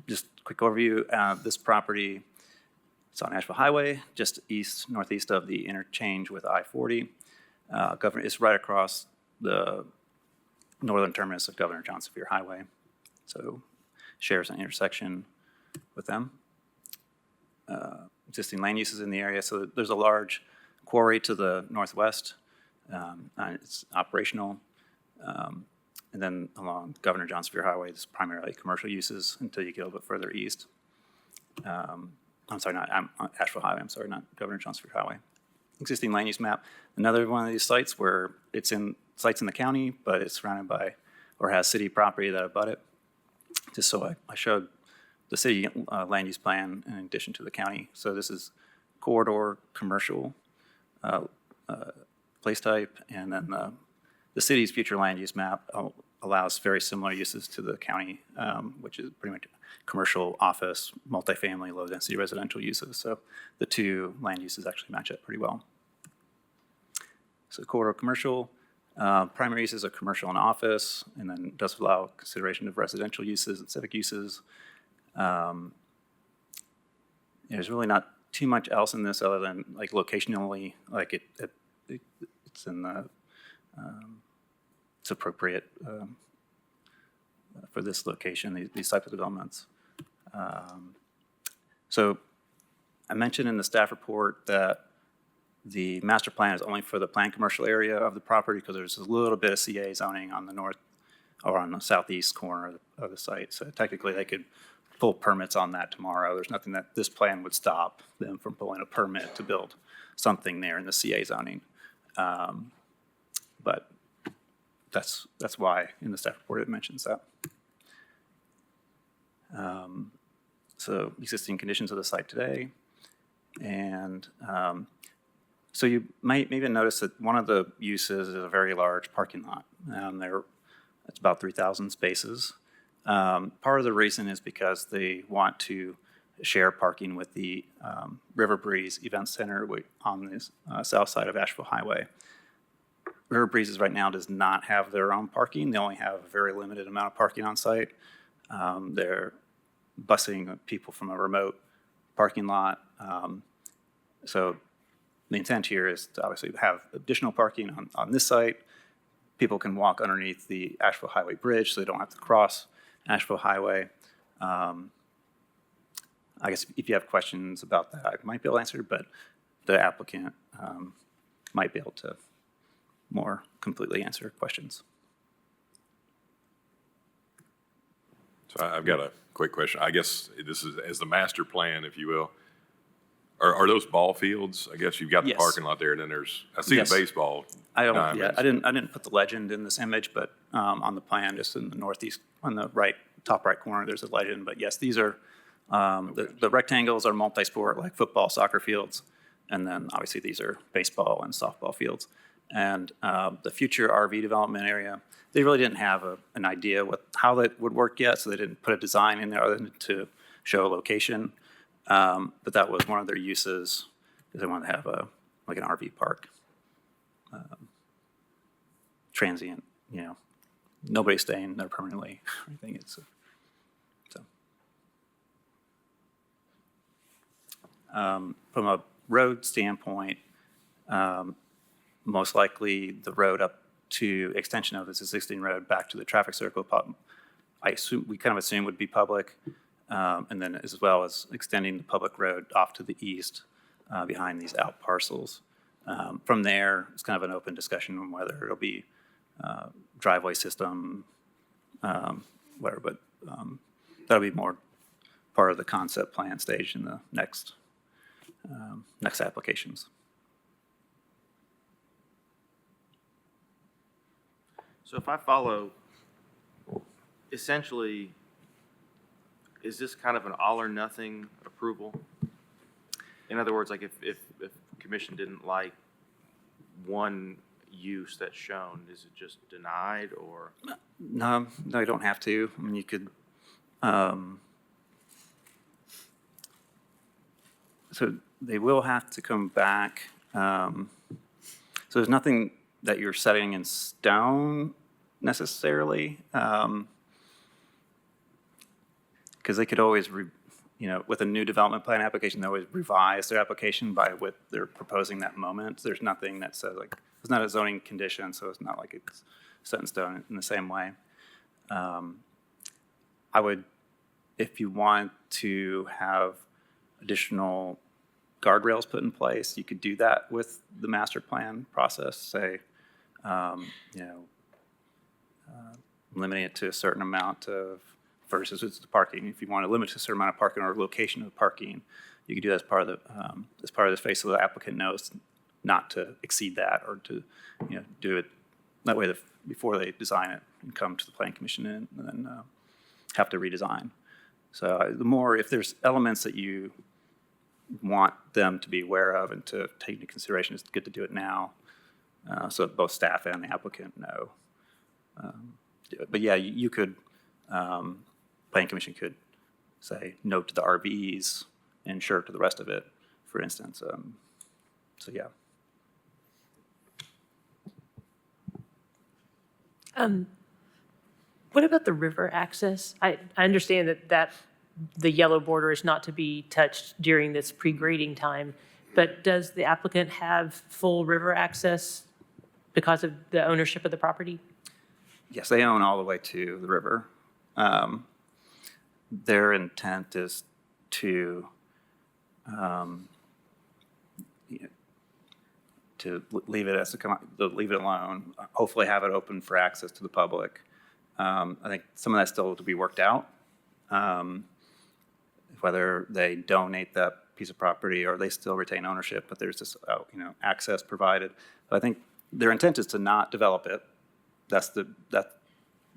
just a quick overview. This property, it's on Asheville Highway, just northeast of the interchange with I-40. It's right across the northern terminus of Governor John Sevier Highway. So shares an intersection with them. Existing land uses in the area. So there's a large quarry to the northwest. It's operational. And then along Governor John Sevier Highway, it's primarily commercial uses until you get a little bit further east. I'm sorry, not Asheville Highway. I'm sorry, not Governor John Sevier Highway. Existing land use map. Another one of these sites where sites in the county, but it's surrounded by or has city property that abut it. Just so I showed the city land use plan in addition to the county. So this is corridor commercial place type, and then the city's future land use map allows very similar uses to the county, which is pretty much commercial, office, multifamily, low-density residential uses. So the 2 land uses actually match up pretty well. So corridor commercial, primary uses are commercial and office, and then does allow consideration of residential uses and civic uses. There's really not too much else in this other than like locationally, like it's in the it's appropriate for this location, these types of developments. So I mentioned in the staff report that the master plan is only for the planned commercial area of the property because there's a little bit of CA zoning on the north or on the southeast corner of the site. So technically they could pull permits on that tomorrow. There's nothing that this plan would stop them from pulling a permit to build something there in the CA zoning. But that's why in the staff report it mentions that. So existing conditions of the site today. And so you might maybe notice that one of the uses is a very large parking lot. It's about 3,000 spaces. Part of the reason is because they want to share parking with the River Breeze Event Center on the south side of Asheville Highway. River Breezes right now does not have their own parking. They only have a very limited amount of parking on site. They're busing people from a remote parking lot. So the intent here is to obviously have additional parking on this site. People can walk underneath the Asheville Highway Bridge so they don't have to cross Asheville Highway. I guess if you have questions about that, I might be able to answer, but the applicant might be able to more completely answer questions. So I've got a quick question. I guess this is as the master plan, if you will. Are those ball fields? I guess you've got the Yes. parking lot there, and then I see Yes. the baseball. I diamonds. didn't put the legend in this image, but on the plan, just in the northeast, on the top right corner, there's a legend. But yes, these are the rectangles are multi-sport, like football, soccer fields, and then obviously these are baseball and softball fields. And the future RV development area, they really didn't have an idea how that would work yet, so they didn't put a design in there other than to show a location. But that was one of their uses, is they wanted to have like an RV park. Transient, nobody's staying there permanently. I think it's, from a road standpoint, most likely the road up to extension of this existing road back to the traffic circle, we kind of assume would be public, and then as well as extending the public road off to the east behind these out parcels. From there, it's kind of an open discussion on whether it'll be driveway system, whatever, but that'll be more part of the concept plan stage in the next applications. So if I follow, essentially, is this kind of an all or nothing approval? In other words, like if commission didn't like one use that's shown, is it just denied or? No, you don't have to. I mean, you could, so they will have to come back. So there's nothing that you're setting in stone necessarily, because they could always, with a new development plan application, they always revise their application by what they're proposing that moment. There's nothing that says it's not a zoning condition, so it's not like it's set in stone in the same way. I would, if you want to have additional guardrails put in place, you could do that with the master plan process, say, limiting it to a certain amount of, versus it's the parking. If you want to limit to a certain amount of parking or location of parking, you could do that as part of the face of the applicant notes, not to exceed that or to, do it that way before they design it and come to the planning commission and then have to redesign. So the more, if there's elements that you want them to be aware of and to take into consideration, it's good to do it now, so that both staff and the applicant know. But yeah, you could, planning commission could say no to the RVs and sure to the rest of it, for instance. So yeah. What about the river access? I understand that the yellow border is not to be touched during this pre-grading time, but does the applicant have full river access because of the ownership of the property? Yes, they own all the way to the river. Their intent is to leave it alone. Hopefully, have it open for access to the public. I think some of that's still to be worked out. Whether they donate that piece of property or they still retain ownership, but there's this access provided. But I think their intent is to not develop it. That's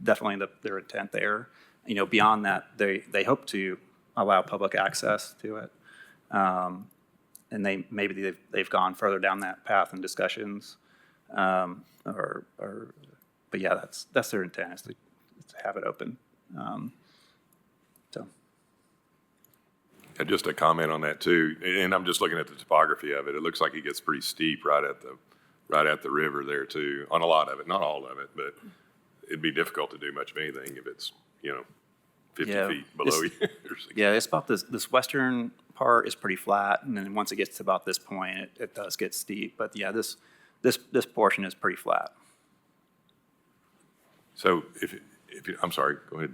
definitely their intent there. Beyond that, they hope to allow public access to it, and they've gone further down that path in discussions, but yeah, that's their intent is to have it open. So. And just a comment on that too, and I'm just looking at the topography of it. It looks like it gets pretty steep right at the river there too, on a lot of it, not all of it, but it'd be difficult to do much of anything if it's 50 feet below you. Yeah, it's about this western part is pretty flat, and then once it gets to about this point, it does get steep. But yeah, this portion is pretty flat. So I'm sorry, go ahead.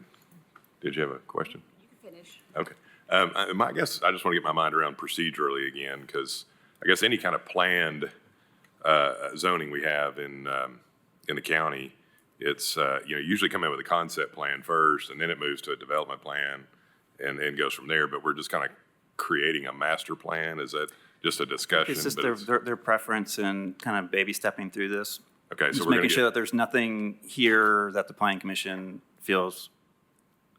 Did you have a question? You can finish. Okay. I guess I just want to get my mind around procedurally again, because I guess any kind of planned zoning we have in the county, it's usually come in with a concept plan first, and then it moves to a development plan, and goes from there. But we're just kind of creating a master plan. Is that just a discussion? It's just their preference and kind of baby stepping through this. Okay, so just we're making sure that there's nothing here that the planning commission feels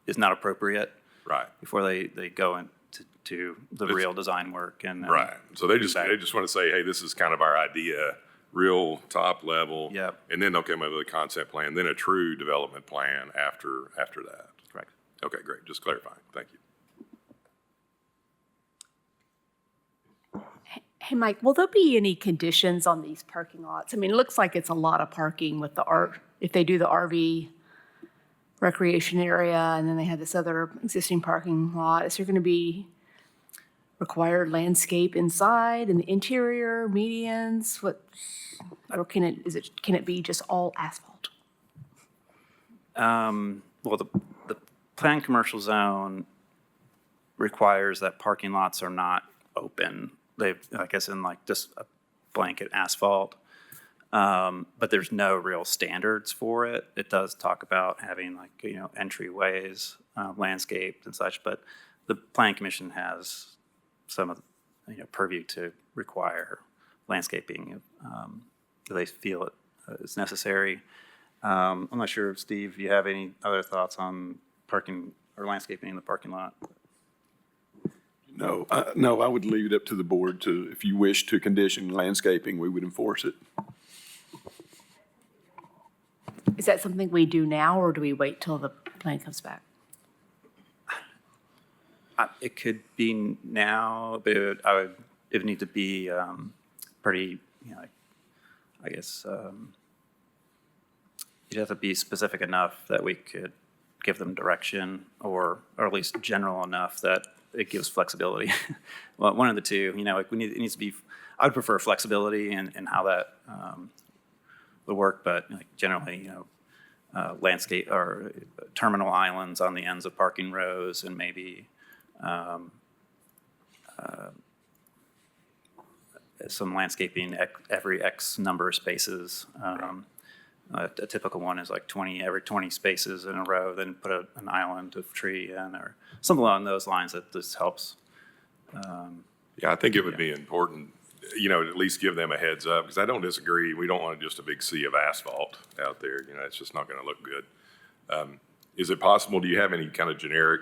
is not appropriate. Right. Before they go into the real design work and right. So they just want to say, hey, this is kind of our idea, real top level. Yep. And then they'll come up with a concept plan, then a true development plan after that. Correct. Okay, great. Just clarifying. Thank you. Hey, Mike, will there be any conditions on these parking lots? I mean, it looks like it's a lot of parking with the if they do the RV recreation area and then they have this other existing parking lot. Is there going to be required landscape inside and the interior, medians? Or can it be just all asphalt? Well, the planned commercial zone requires that parking lots are not open. They, I guess, in like just a blanket asphalt. But there's no real standards for it. It does talk about having like, entryways, landscaped and such, but the Planning Commission has some of, purview to require landscaping if they feel it is necessary. I'm not sure, Steve, if you have any other thoughts on parking or landscaping in the parking lot? No, I would leave it up to the board to, if you wish to condition landscaping, we would enforce it. Is that something we do now, or do we wait till the plan comes back? It could be now, but it would need to be pretty, I guess, you'd have to be specific enough that we could give them direction, or at least general enough that it gives flexibility. Well, one of the two, it needs to be, I would prefer flexibility in how that would work, but generally, landscape or terminal islands on the ends of parking rows, and maybe some landscaping every X number of spaces. A typical one is like every 20 spaces in a row, then put an island of tree in, or something along those lines that just helps. Yeah, I think it would be important, to at least give them a heads up, because I don't disagree. We don't want just a big sea of asphalt out there. It's just not going to look good. Is it possible, do you have any kind of generic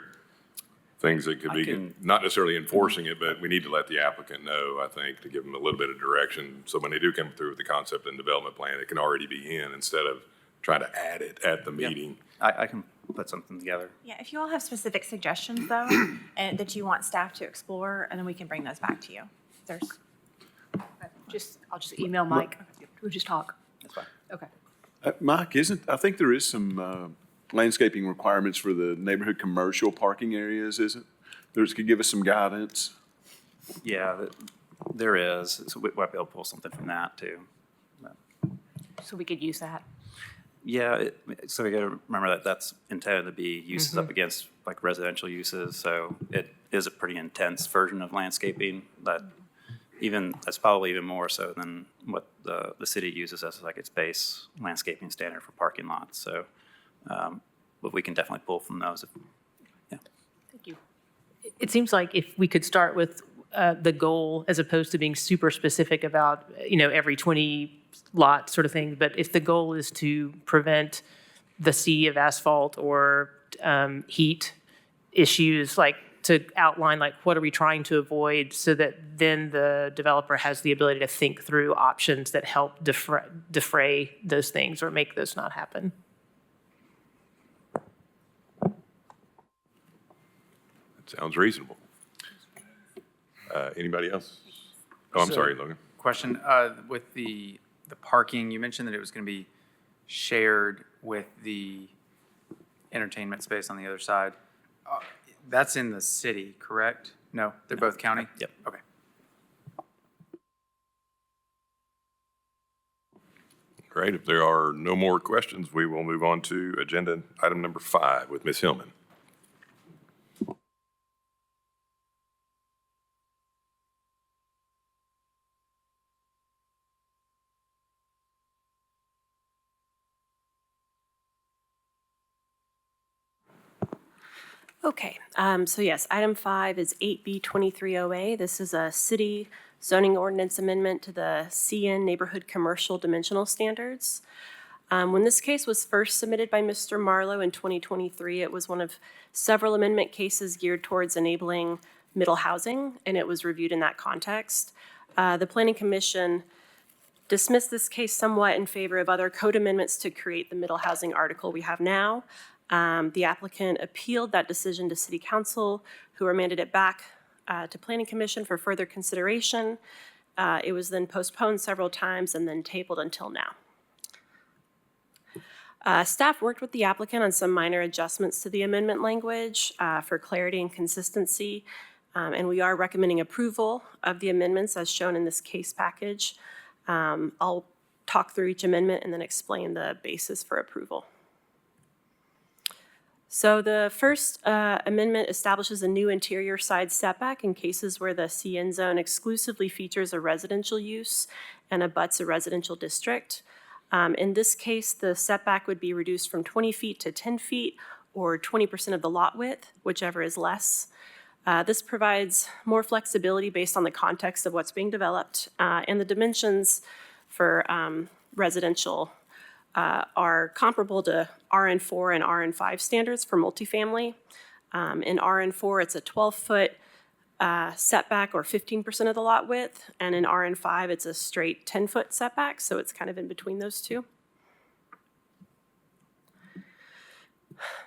things that could be, not necessarily enforcing it, but we need to let the applicant know, I think, to give them a little bit of direction. So when they do come through with the concept and development plan, it can already be in instead of trying to add it at the meeting. I can put something together. Yeah, if you all have specific suggestions though, and that you want staff to explore, and then we can bring those back to you. There's. I'll just email Mike. We'll just talk. That's fine. Okay. Mike, I think there is some landscaping requirements for the neighborhood commercial parking areas, isn't? Could give us some guidance. Yeah, there is. So we might be able to pull something from that too. So we could use that. Yeah, so we got to remember that that's intended to be uses up against like residential uses. So it is a pretty intense version of landscaping that that's probably even more so than what the city uses as like its base landscaping standard for parking lots. So, but we can definitely pull from those. Thank you. It seems like if we could start with the goal as opposed to being super specific about, every 20 lot sort of thing, but if the goal is to prevent the sea of asphalt or heat issues, like to outline like what are we trying to avoid, so that then the developer has the ability to think through options that help defray those things or make those not happen. Sounds reasonable. Anybody else? Oh, I'm sorry, Logan. Question, with the parking, you mentioned that it was going to be shared with the entertainment space on the other side. That's in the city, correct? No, they're both county? Yep. Okay. Great. If there are no more questions, we will move on to agenda item number 5 with Ms. Hillman. Okay, so yes, item 5 is 8B23OA. This is a city zoning ordinance amendment to the CN Neighborhood Commercial Dimensional Standards. When this case was first submitted by Mr. Marlowe in 2023, it was one of several amendment cases geared towards enabling middle housing, and it was reviewed in that context. The Planning Commission dismissed this case somewhat in favor of other code amendments to create the middle housing article we have now. The applicant appealed that decision to City Council, who remanded it back to Planning Commission for further consideration. It was then postponed several times and then tabled until now. Staff worked with the applicant on some minor adjustments to the amendment language for clarity and consistency, and we are recommending approval of the amendments as shown in this case package. I'll talk through each amendment and then explain the basis for approval. So the first amendment establishes a new interior side setback in cases where the CN zone exclusively features a residential use and abuts a residential district. In this case, the setback would be reduced from 20 feet to 10 feet or 20% of the lot width, whichever is less. This provides more flexibility based on the context of what's being developed, and the dimensions for residential are comparable to RN4 and RN5 standards for multifamily. In RN4, it's a 12-foot setback or 15% of the lot width, and in RN5, it's a straight 10-foot setback, so it's kind of in between those two.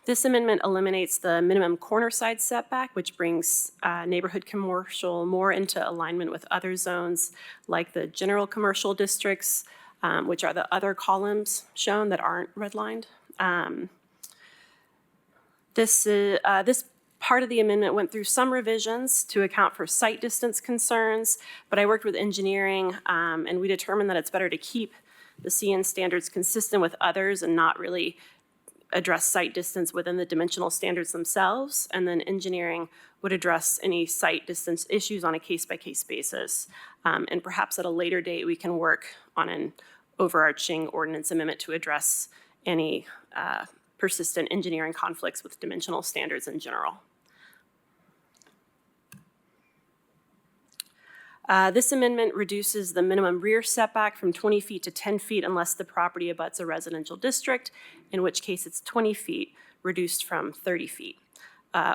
This amendment eliminates the minimum corner side setback, which brings neighborhood commercial more into alignment with other zones like the general commercial districts, which are the other columns shown that aren't redlined. This part of the amendment went through some revisions to account for site distance concerns, but I worked with engineering and we determined that it's better to keep the CN standards consistent with others and not really address site distance within the dimensional standards themselves, and then engineering would address any site distance issues on a case-by-case basis. And perhaps at a later date, we can work on an overarching ordinance amendment to address any persistent engineering conflicts with dimensional standards in general. This amendment reduces the minimum rear setback from 20 feet to 10 feet unless the property abuts a residential district, in which case it's 20 feet reduced from 30 feet,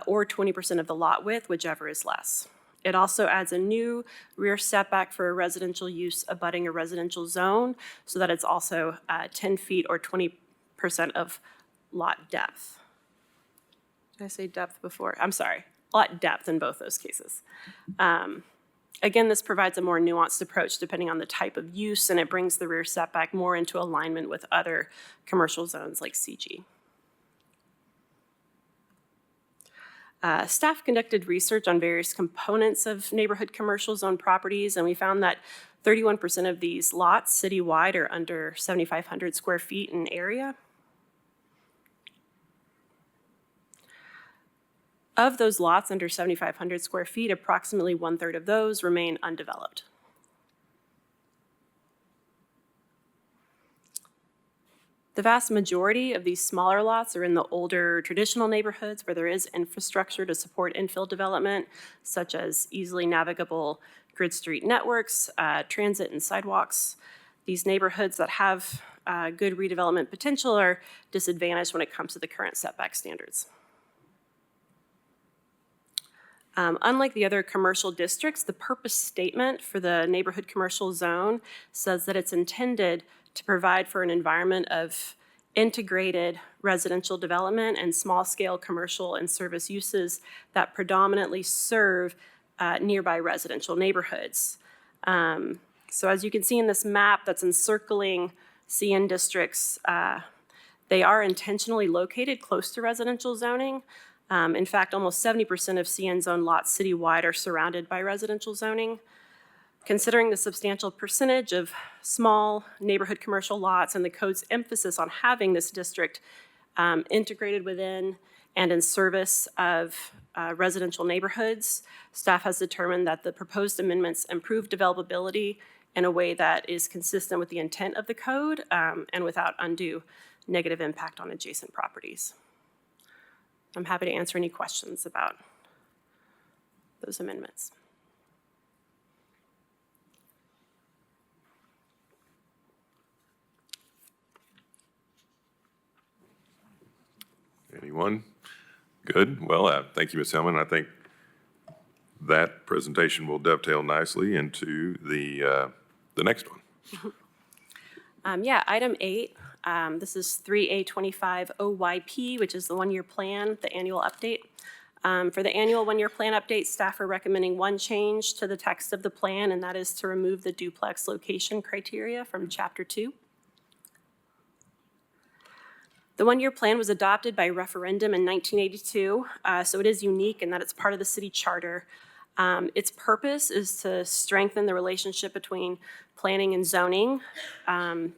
or 20% of the lot width, whichever is less. It also adds a new rear setback for a residential use abutting a residential zone so that it's also 10 feet or 20% of lot depth. Did I say depth before? I'm sorry, lot depth in both those cases. Again, this provides a more nuanced approach depending on the type of use, and it brings the rear setback more into alignment with other commercial zones like CG. Staff conducted research on various components of neighborhood commercial zone properties, and we found that 31% of these lots citywide are under 7,500 square feet in area. Of those lots under 7,500 square feet, approximately 1/3 of those remain undeveloped. The vast majority of these smaller lots are in the older traditional neighborhoods where there is infrastructure to support infill development, such as easily navigable grid street networks, transit and sidewalks. These neighborhoods that have good redevelopment potential are disadvantaged when it comes to the current setback standards. Unlike the other commercial districts, the purpose statement for the neighborhood commercial zone says that it's intended to provide for an environment of integrated residential development and small-scale commercial and service uses that predominantly serve nearby residential neighborhoods. So as you can see in this map that's encircling CN districts, they are intentionally located close to residential zoning. In fact, almost 70% of CN zone lots citywide are surrounded by residential zoning. Considering the substantial percentage of small neighborhood commercial lots and the code's emphasis on having this district integrated within and in service of residential neighborhoods, staff has determined that the proposed amendments improve developability in a way that is consistent with the intent of the code and without undue negative impact on adjacent properties. I'm happy to answer any questions about those amendments. Anyone? Good. Well, thank you, Ms. Hellman. I think that presentation will dovetail nicely into the next one. Yeah, item 8. This is 3A25 OYP, which is the one-year plan, the annual update. For the annual one-year plan update, staff are recommending one change to the text of the plan, and that is to remove the duplex location criteria from Chapter 2. The one-year plan was adopted by referendum in 1982, so it is unique in that it's part of the city charter. Its purpose is to strengthen the relationship between planning and zoning.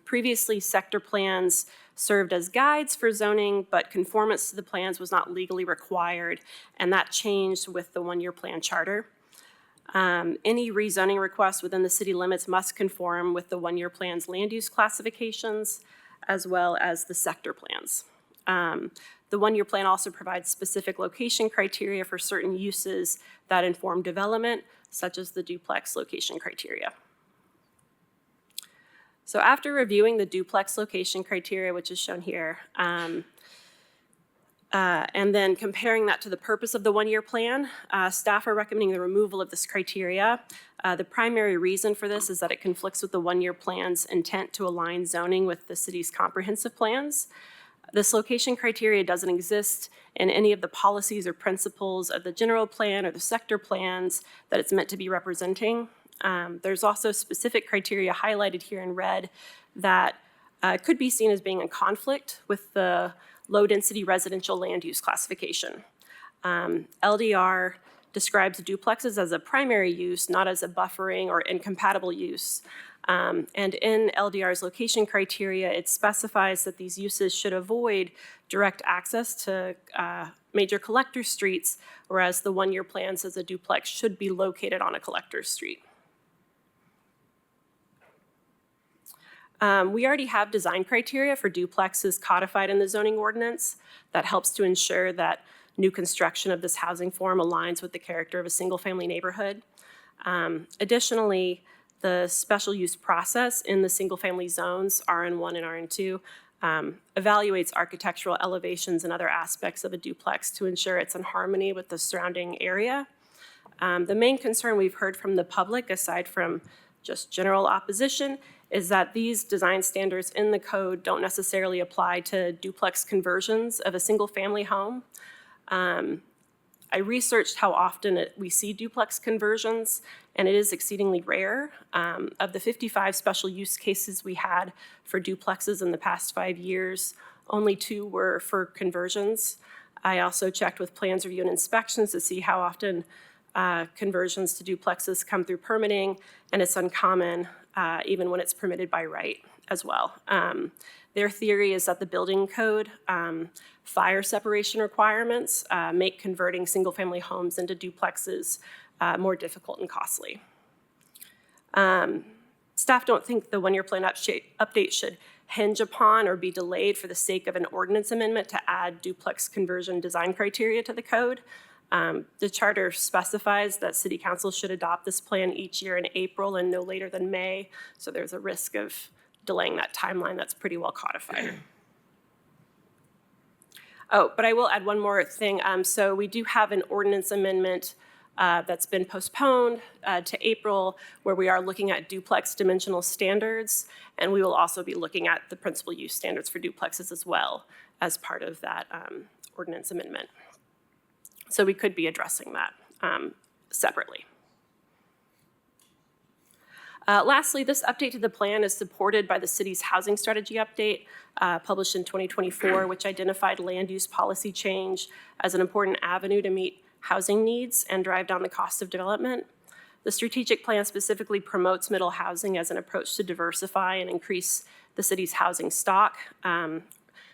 Previously, sector plans served as guides for zoning, but conformance to the plans was not legally required, and that changed with the one-year plan charter. Any rezoning request within the city limits must conform with the one-year plan's land use classifications, as well as the sector plans. The one-year plan also provides specific location criteria for certain uses that inform development, such as the duplex location criteria. So after reviewing the duplex location criteria, which is shown here, and then comparing that to the purpose of the one-year plan, staff are recommending the removal of this criteria. The primary reason for this is that it conflicts with the one-year plan's intent to align zoning with the city's comprehensive plans. This location criteria doesn't exist in any of the policies or principles of the general plan or the sector plans that it's meant to be representing. There's also specific criteria highlighted here in red that could be seen as being in conflict with the low-density residential land use classification. LDR describes duplexes as a primary use, not as a buffering or incompatible use. And in LDR's location criteria, it specifies that these uses should avoid direct access to major collector streets, whereas the one-year plan says a duplex should be located on a collector's street. We already have design criteria for duplexes codified in the zoning ordinance that helps to ensure that new construction of this housing form aligns with the character of a single-family neighborhood. Additionally, the special use process in the single-family zones, RN1 and RN2, evaluates architectural elevations and other aspects of a duplex to ensure it's in harmony with the surrounding area. The main concern we've heard from the public, aside from just general opposition, is that these design standards in the code don't necessarily apply to duplex conversions of a single-family home. I researched how often we see duplex conversions, and it is exceedingly rare. Of the 55 special use cases we had for duplexes in the past 5 years, only 2 were for conversions. I also checked with plans review and inspections to see how often conversions to duplexes come through permitting, and it's uncommon even when it's permitted by right as well. Their theory is that the building code fire separation requirements make converting single-family homes into duplexes more difficult and costly. Staff don't think the one-year plan update should hinge upon or be delayed for the sake of an ordinance amendment to add duplex conversion design criteria to the code. The charter specifies that City Council should adopt this plan each year in April and no later than May, so there's a risk of delaying that timeline that's pretty well codified. Oh, but I will add one more thing. So we do have an ordinance amendment that's been postponed to April, where we are looking at duplex dimensional standards, and we will also be looking at the principal use standards for duplexes as well as part of that ordinance amendment. So we could be addressing that separately. Lastly, this update to the plan is supported by the city's housing strategy update published in 2024, which identified land use policy change as an important avenue to meet housing needs and drive down the cost of development. The strategic plan specifically promotes middle housing as an approach to diversify and increase the city's housing stock.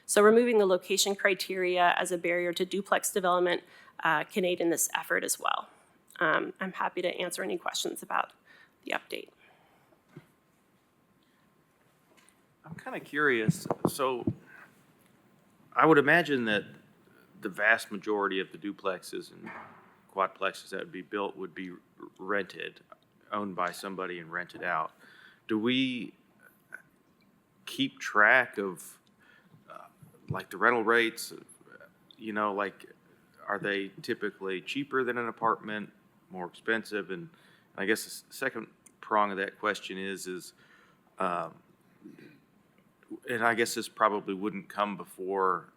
So removing the location criteria as a barrier to duplex development can aid in this effort as well. I'm happy to answer any questions about the update. I'm kind of curious. So I would imagine that the vast majority of the duplexes and quadplexes that would be built would be rented, owned by somebody and rented out. Do we keep track of like the rental rates? You know, like, are they typically cheaper than an apartment, more expensive? And I guess the second prong of that question is and I guess this probably wouldn't come before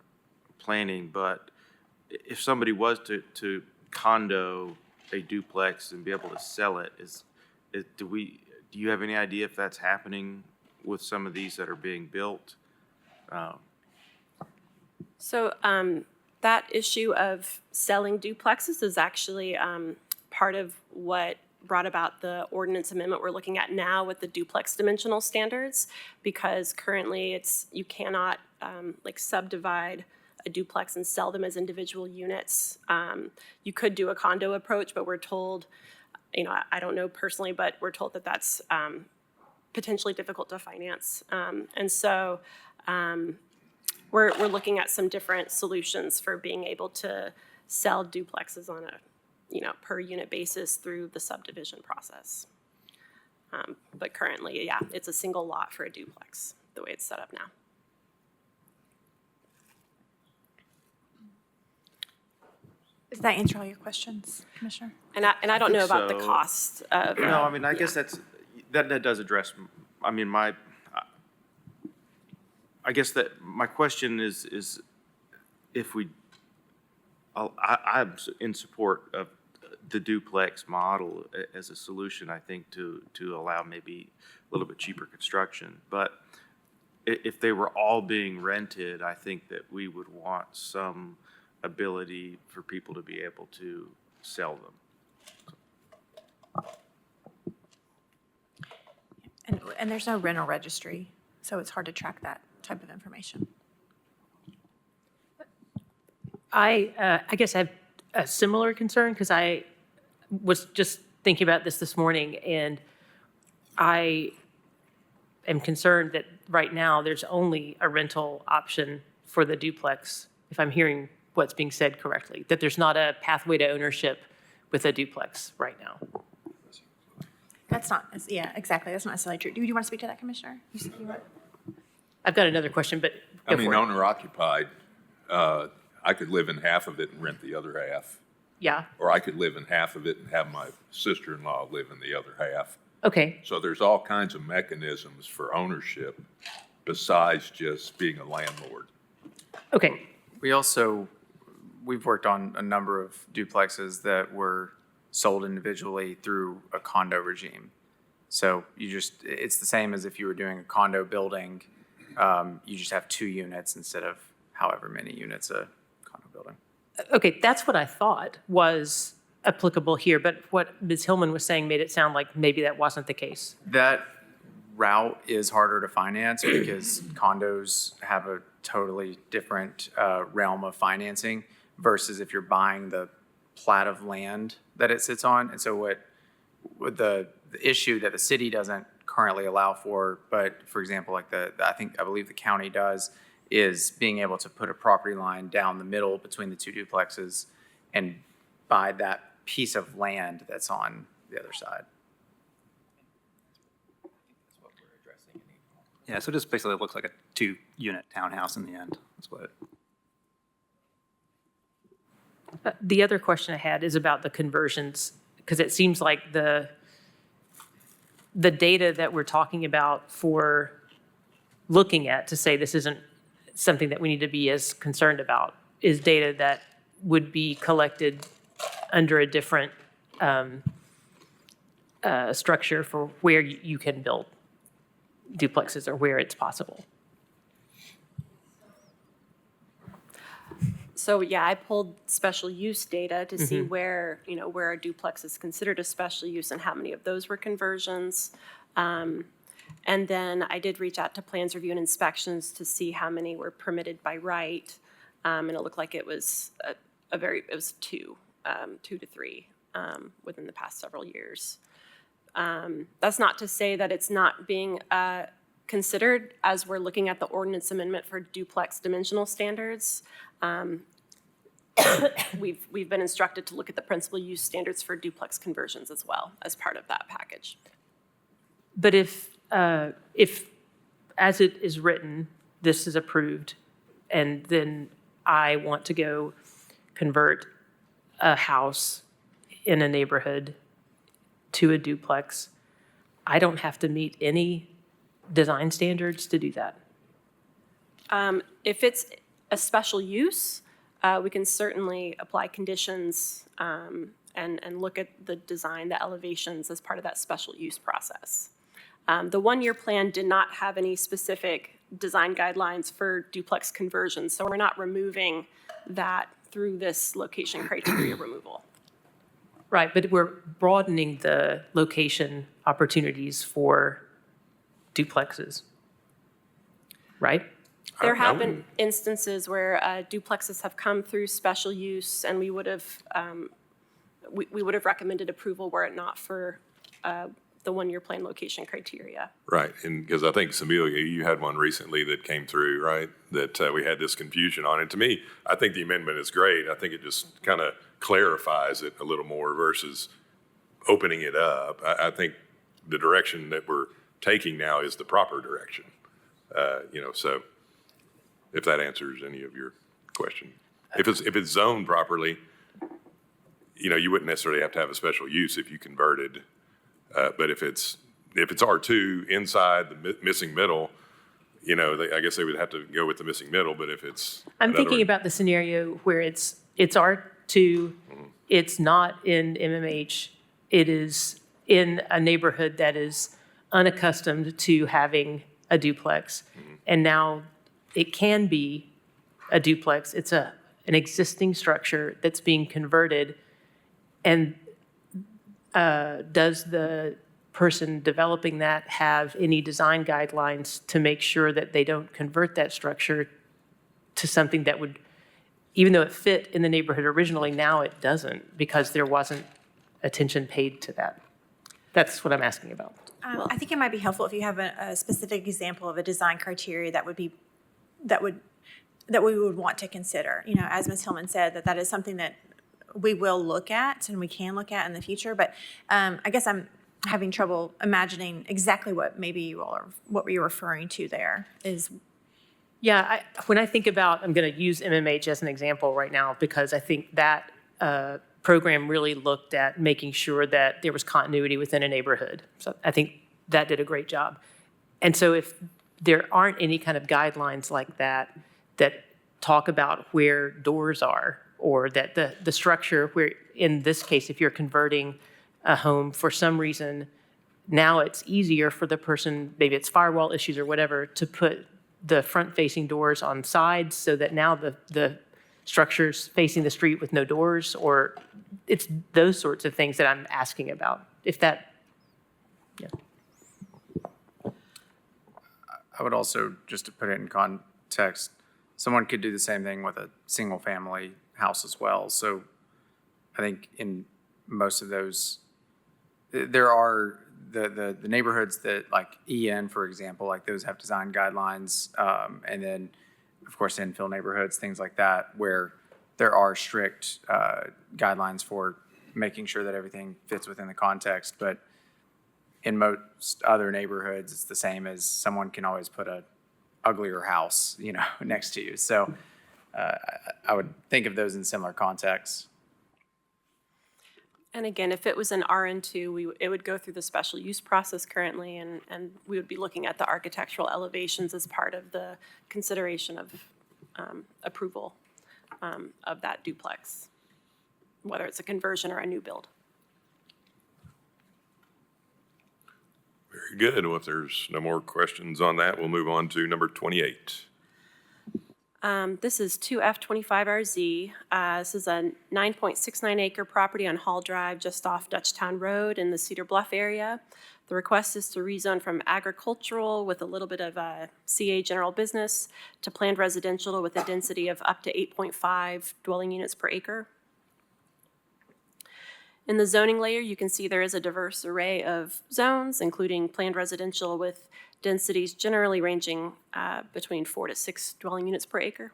planning, but if somebody was to condo a duplex and be able to sell it, do you have any idea if that's happening with some of these that are being built? So that issue of selling duplexes is actually part of what brought about the ordinance amendment we're looking at now with the duplex dimensional standards, because currently you cannot like subdivide a duplex and sell them as individual units. You could do a condo approach, but we're told, I don't know personally, but we're told that that's potentially difficult to finance. And so we're looking at some different solutions for being able to sell duplexes on a per unit basis through the subdivision process. But currently, yeah, it's a single lot for a duplex, the way it's set up now. Does that answer all your questions, Commissioner? And I don't know about the so. cost of. No, I mean, I guess that does address, I mean, I guess that my question is if I'm in support of the duplex model as a solution, I think, to allow maybe a little bit cheaper construction. But if they were all being rented, I think that we would want some ability for people to be able to sell them. And there's no rental registry, so it's hard to track that type of information. I guess I have a similar concern because I was just thinking about this morning, and I am concerned that right now there's only a rental option for the duplex, if I'm hearing what's being said correctly, that there's not a pathway to ownership with a duplex right now. That's not, yeah, exactly. That's not necessarily true. Do you want to speak to that, Commissioner? I've got another question, but go for it. Owner occupied, I could live in half of it and rent the other half. Yeah, Or I could live in half of it and have my sister-in-law live in the other half. okay. So there's all kinds of mechanisms for ownership besides just being a landlord. Okay, We've worked on a number of duplexes that were sold individually through a condo regime. So it's the same as if you were doing a condo building. You just have 2 units instead of however many units a condo building. okay, that's what I thought was applicable here, but what Ms. Hillman was saying made it sound like maybe that wasn't the case. That route is harder to finance because condos have a totally different realm of financing versus if you're buying the plat of land that it sits on. And so what the issue that the city doesn't currently allow for, but for example, like I believe the county does, is being able to put a property line down the middle between the 2 duplexes and buy that piece of land that's on the other side. Yeah, so it just basically looks like a 2-unit townhouse in the end. That's what. The other question I had is about the conversions, because it seems like the data that we're talking about for looking at to say this isn't something that we need to be as concerned about is data that would be collected under a different structure for where you can build duplexes or where it's possible. So yeah, I pulled special use data to see where a duplex is considered a special use and how many of those were conversions. And then I did reach out to plans review and inspections to see how many were permitted by right. And it looked like it was it was 2 to 3 within the past several years. That's not to say that it's not being considered as we're looking at the ordinance amendment for duplex dimensional standards. We've been instructed to look at the principal use standards for duplex conversions as well as part of that package. But if as it is written, this is approved, and then I want to go convert a house in a neighborhood to a duplex, I don't have to meet any design standards to do that. If it's a special use, we can certainly apply conditions and look at the design, the elevations as part of that special use process. The one-year plan did not have any specific design guidelines for duplex conversions, so we're not removing that through this location criteria removal. Right, but we're broadening the location opportunities for duplexes, right? There have been instances where duplexes have come through special use, and we would have recommended approval were it not for the one-year plan location criteria. Right, and because I think, Samelia, you had one recently that came through, right? That we had this confusion on. And to me, I think the amendment is great. I think it just kind of clarifies it a little more versus opening it up. I think the direction that we're taking now is the proper direction. So if that answers any of your question. If it's zoned properly, you wouldn't necessarily have to have a special use if you converted. But if it's R2 inside the missing middle, I guess they would have to go with the missing middle. But if it's I'm thinking about the scenario where it's R2, it's not in MMH, it is in a neighborhood that is unaccustomed to having a duplex, and now it can be a duplex. It's an existing structure that's being converted, and does the person developing that have any design guidelines to make sure that they don't convert that structure to something that would, even though it fit in the neighborhood originally, now it doesn't because there wasn't attention paid to that? That's what I'm asking about. I think it might be helpful if you have a specific example of a design criteria that we would want to consider. As Ms. Hillman said, that is something that we will look at and we can look at in the future. But I guess I'm having trouble imagining exactly what maybe you all are, what were you referring to there is. Yeah, when I think about, I'm going to use MMH as an example right now because I think that program really looked at making sure that there was continuity within a neighborhood. So I think that did a great job. And so if there aren't any kind of guidelines like that talk about where doors are, or that the structure where, in this case, if you're converting a home for some reason, now it's easier for the person, maybe it's firewall issues or whatever, to put the front-facing doors on sides so that now the structure's facing the street with no doors, or it's those sorts of things that I'm asking about. If that, yeah. I would also, just to put it in context, someone could do the same thing with a single-family house as well. So I think in most of those, there are the neighborhoods that, like EN, for example, like those have design guidelines. And then, of course, infill neighborhoods, things like that, where there are strict guidelines for making sure that everything fits within the context. But in most other neighborhoods, it's the same as someone can always put a uglier house, next to you. So I would think of those in similar contexts. And again, if it was an RN2, it would go through the special use process currently, and we would be looking at the architectural elevations as part of the consideration of approval of that duplex, whether it's a conversion or a new build. Very good. Well, if there's no more questions on that, we'll move on to number 28. This is 2F25RZ. This is a 9.69 acre property on Hall Drive just off Dutchtown Road in the Cedar Bluff area. The request is to rezone from agricultural with a little bit of CA general business to planned residential with a density of up to 8.5 dwelling units per acre. In the zoning layer, you can see there is a diverse array of zones, including planned residential with densities generally ranging between 4 to 6 dwelling units per acre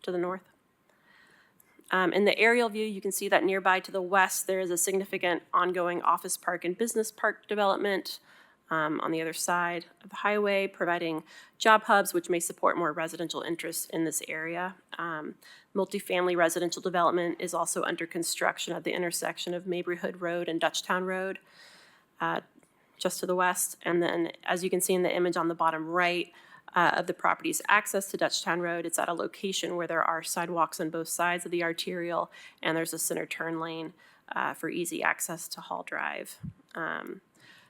to the north. In the aerial view, you can see that nearby to the west, there is a significant ongoing office park and business park development on the other side of the highway, providing job hubs which may support more residential interests in this area. Multifamily residential development is also under construction at the intersection of Mabryhood Road and Dutchtown Road, just to the west. And then, as you can see in the image on the bottom right, of the property's access to Dutchtown Road. It's at a location where there are sidewalks on both sides of the arterial, and there's a center turn lane for easy access to Hall Drive.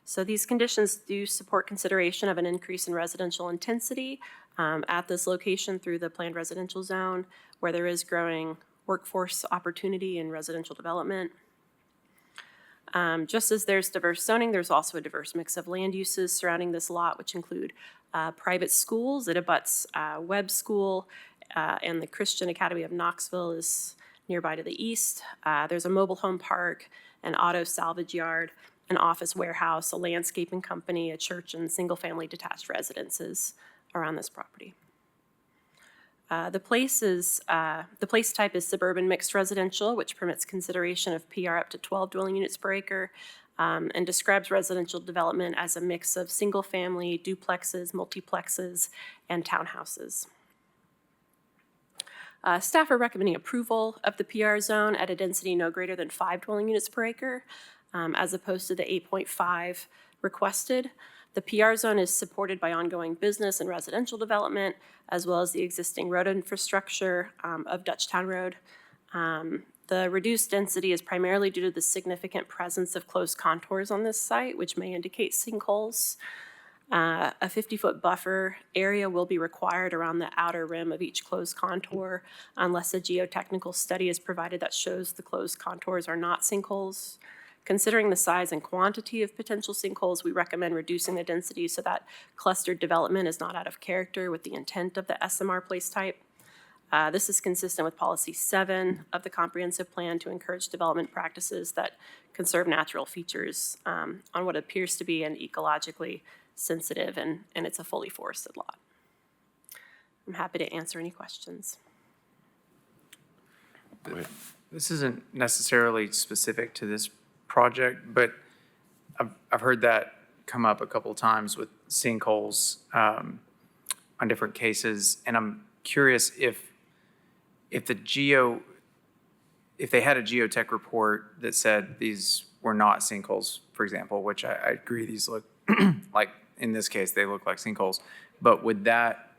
So these conditions do support consideration of an increase in residential intensity at this location through the planned residential zone, where there is growing workforce opportunity and residential development. Just as there's diverse zoning, there's also a diverse mix of land uses surrounding this lot, which include private schools. It abuts Webb School, and the Christian Academy of Knoxville is nearby to the east. There's a mobile home park, an auto salvage yard, an office warehouse, a landscaping company, a church, and single-family detached residences around this property. The place type is suburban mixed residential, which permits consideration of PR up to 12 dwelling units per acre, and describes residential development as a mix of single-family, duplexes, multiplexes, and townhouses. Staff are recommending approval of the PR zone at a density no greater than 5 dwelling units per acre, as opposed to the 8.5 requested. The PR zone is supported by ongoing business and residential development, as well as the existing road infrastructure of Dutchtown Road. The reduced density is primarily due to the significant presence of closed contours on this site, which may indicate sinkholes. A 50-foot buffer area will be required around the outer rim of each closed contour unless a geotechnical study is provided that shows the closed contours are not sinkholes. Considering the size and quantity of potential sinkholes, we recommend reducing the density so that clustered development is not out of character with the intent of the SMR place type. This is consistent with Policy 7 of the Comprehensive Plan to encourage development practices that conserve natural features on what appears to be an ecologically sensitive and it's a fully forested lot. I'm happy to answer any questions. This isn't necessarily specific to this project, but I've heard that come up a couple of times with sinkholes on different cases, and I'm curious if they had a geotech report that said these were not sinkholes, for example, which I agree these look like, in this case, they look like sinkholes, but would that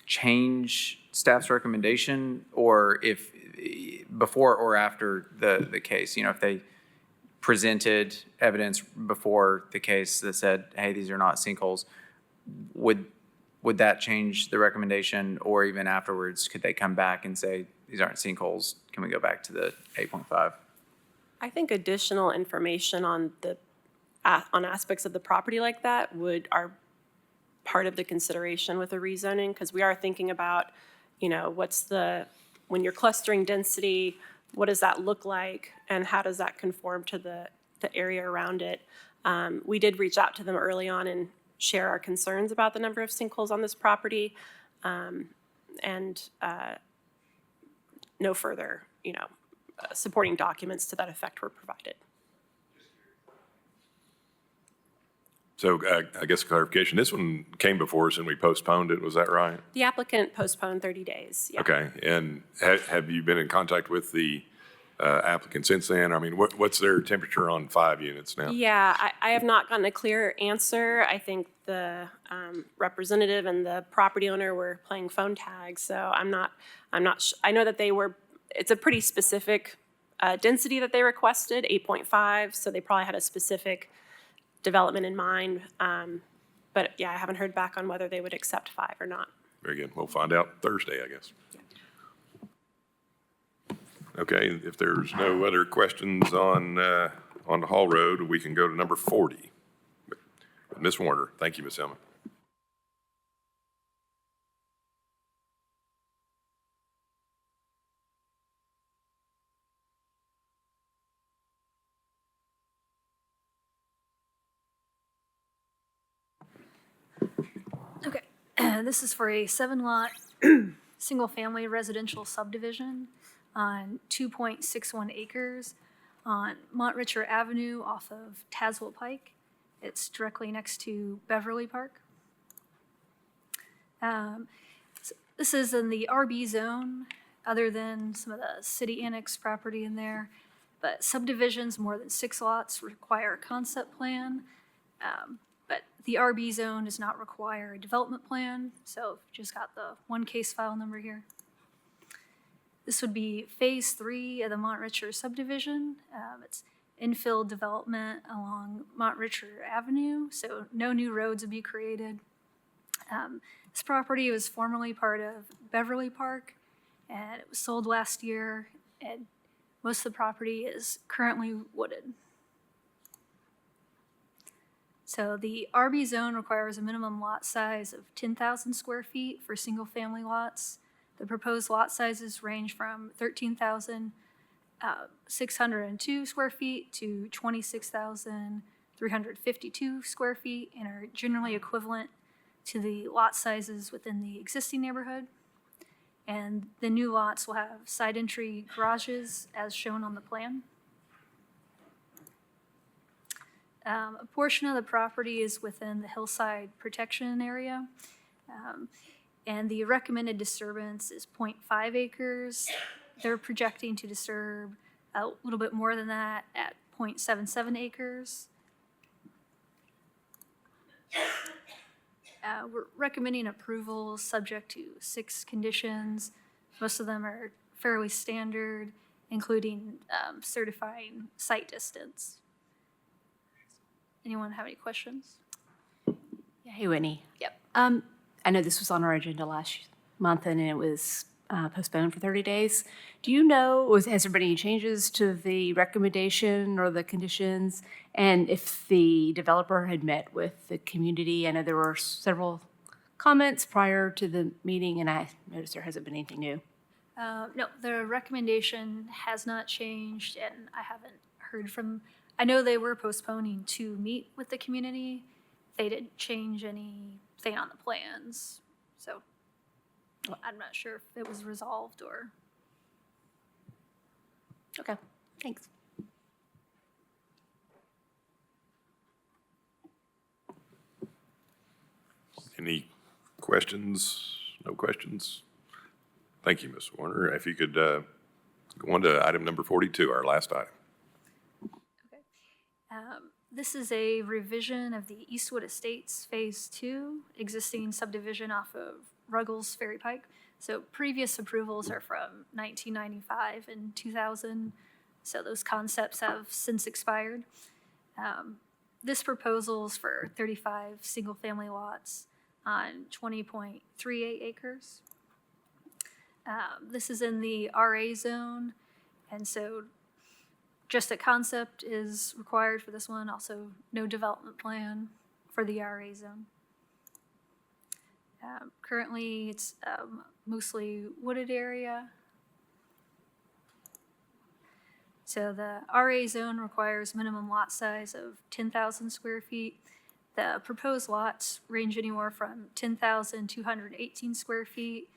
change staff's recommendation, or if before or after the case, if they presented evidence before the case that said, hey, these are not sinkholes, would that change the recommendation, or even afterwards, could they come back and say, these aren't sinkholes, can we go back to the 8.5? I think additional information on aspects of the property like that are part of the consideration with a rezoning, because we are thinking about, when you're clustering density, what does that look like, and how does that conform to the area around it? We did reach out to them early on and share our concerns about the number of sinkholes on this property, and no further, supporting documents to that effect were provided. So I guess clarification, this one came before us and we postponed it, was that right? The applicant postponed 30 days. Yeah. Okay, and have you been in contact with the applicant since then? I mean, what's their temperature on 5 units now? Yeah, I have not gotten a clear answer. I think the representative and the property owner were playing phone tag, so I'm not I know that it's a pretty specific density that they requested, 8.5, so they probably had a specific development in mind. But yeah, I haven't heard back on whether they would accept 5 or not. Very good. We'll find out Thursday, I guess. Okay, if there's no other questions on the Hall Road, we can go to number 40. Ms. Warner, thank you, Ms. Elman. Okay, this is for a 7-lot, single-family residential subdivision on 2.61 acres on Montricher Avenue off of Tazewell Pike. It's directly next to Beverly Park. So this is in the RB zone, other than some of the city annex property in there. But subdivisions more than 6 lots require a concept plan. but the RB zone does not require a development plan, so just got the one case file number here. This would be phase 3 of the Montricher subdivision. It's infill development along Montricher Avenue, so no new roads would be created. This property was formerly part of Beverly Park, and it was sold last year, and most of the property is currently wooded. So the RB zone requires a minimum lot size of 10,000 square feet for single-family lots. The proposed lot sizes range from 13,602 square feet to 26,352 square feet and are generally equivalent to the lot sizes within the existing neighborhood. And the new lots will have side entry garages as shown on the plan. A portion of the property is within the hillside protection area. And the recommended disturbance is 0.5 acres. They're projecting to disturb a little bit more than that at 0.77 acres. We're recommending approval subject to 6 conditions. Most of them are fairly standard, including certifying site distance. Anyone have any questions? Yeah, hey, Whitney. Yep. I know this was on our agenda last month and it was postponed for 30 days. Do you know, has there been any changes to the recommendation or the conditions? And if the developer had met with the community? I know there were several comments prior to the meeting and I noticed there hasn't been anything new. No, the recommendation has not changed, and I haven't heard from, I know they were postponing to meet with the community. They didn't change anything on the plans, so I'm not sure if it was resolved or. Okay, thanks. Any questions? No questions? Thank you, Ms. Warner. If you could go on to item number 42, our last item. This is a revision of the Eastwood Estates Phase 2 existing subdivision off of Ruggles Ferry Pike. So previous approvals are from 1995 and 2000, so those concepts have since expired. This proposal is for 35 single-family lots on 20.38 acres. This is in the RA zone, and so just a concept is required for this one, also no development plan for the RA zone. Currently, it's mostly wooded area. So the RA zone requires minimum lot size of 10,000 square feet. The proposed lots range anywhere from 10,218 square feet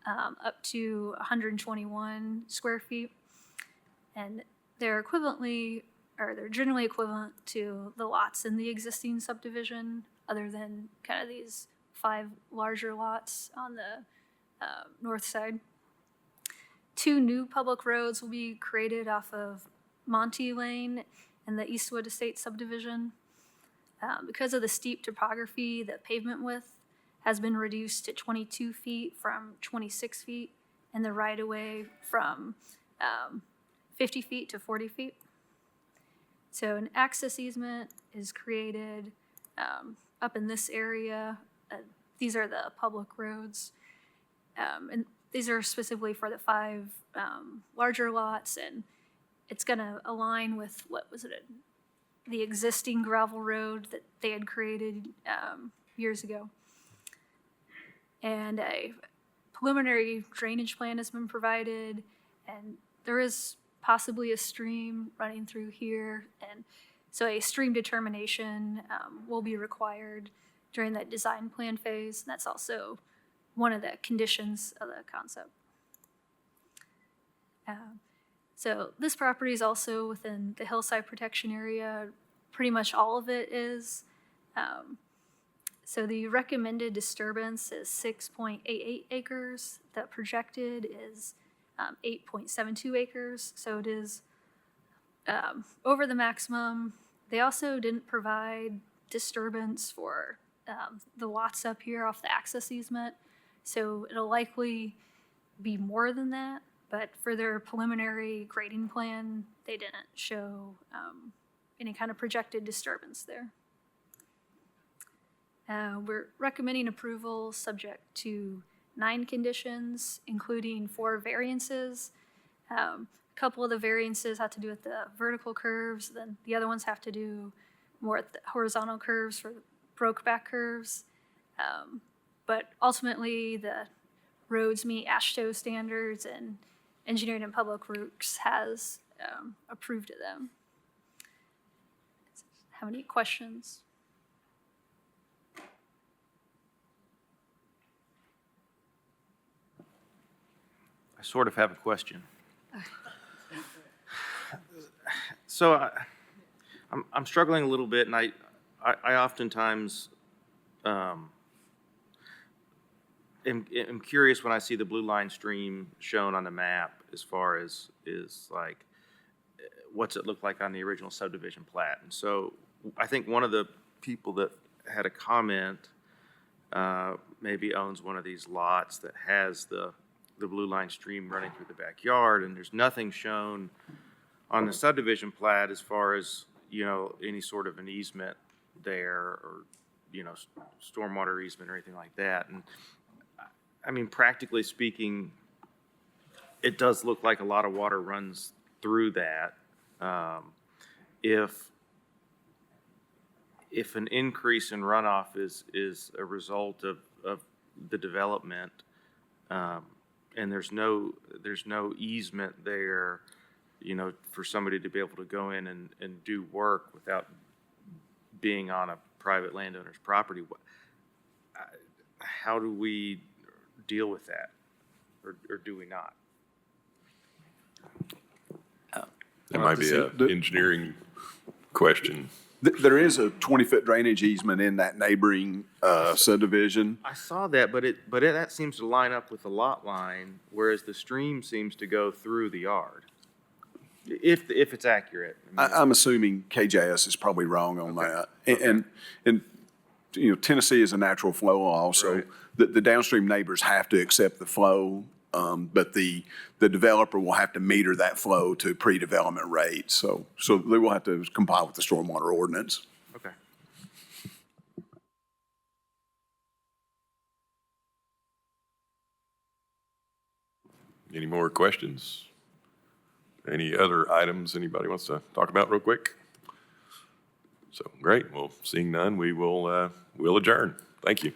up to 121 square feet. And they're generally equivalent to the lots in the existing subdivision, other than kind of these 5 larger lots on the north side. 2 new public roads will be created off of Monty Lane and the Eastwood Estate subdivision. Because of the steep topography, the pavement width has been reduced to 22 feet from 26 feet, and the right-of-way from 50 feet to 40 feet. So an access easement is created up in this area. These are the public roads. And these are specifically for the 5 larger lots, and it's gonna align with the existing gravel road that they had created years ago. And a preliminary drainage plan has been provided, and there is possibly a stream running through here, and so a stream determination will be required during that design plan phase, and that's also one of the conditions of the concept. So this property is also within the hillside protection area. Pretty much all of it is. So the recommended disturbance is 6.88 acres. The projected is 8.72 acres. So it is over the maximum. They also didn't provide disturbance for the lots up here off the access easement. So it'll likely be more than that, but for their preliminary grading plan, they didn't show any kind of projected disturbance there. We're recommending approval subject to 9 conditions, including 4 variances. A couple of the variances have to do with the vertical curves, then the other ones have to do more with the horizontal curves for broke back curves. But ultimately, the roads meet AASHTO standards, and Engineering and Public Works has approved of them. Have any questions? I sort of have a question. So I'm struggling a little bit, and I oftentimes am curious when I see the blue line stream shown on the map as far as like what's it look like on the original subdivision plat. And so I think one of the people that had a comment maybe owns one of these lots that has the blue line stream running through the backyard, and there's nothing shown on the subdivision plat as far as, you know, any sort of an easement there, or, you know, stormwater easement or anything like that. And I mean, practically speaking, it does look like a lot of water runs through that. If an increase in runoff is a result of the development, and there's no easement there, you know, for somebody to be able to go in and do work without being on a private landowner's property, how do we deal with that, or do we not? That might be an engineering question. There is a 20-foot drainage easement in that neighboring subdivision. I saw that, but that seems to line up with the lot line, whereas the stream seems to go through the yard. If it's accurate. I'm assuming KJS is probably wrong on that. And you know, Tennessee is a natural flow law, so Right. the downstream neighbors have to accept the flow, but the developer will have to meter that flow to pre-development rates. So they will have to comply with the stormwater ordinance. Okay. Any more questions? Any other items anybody wants to talk about real quick? So, great. Well, seeing none, we'll adjourn. Thank you.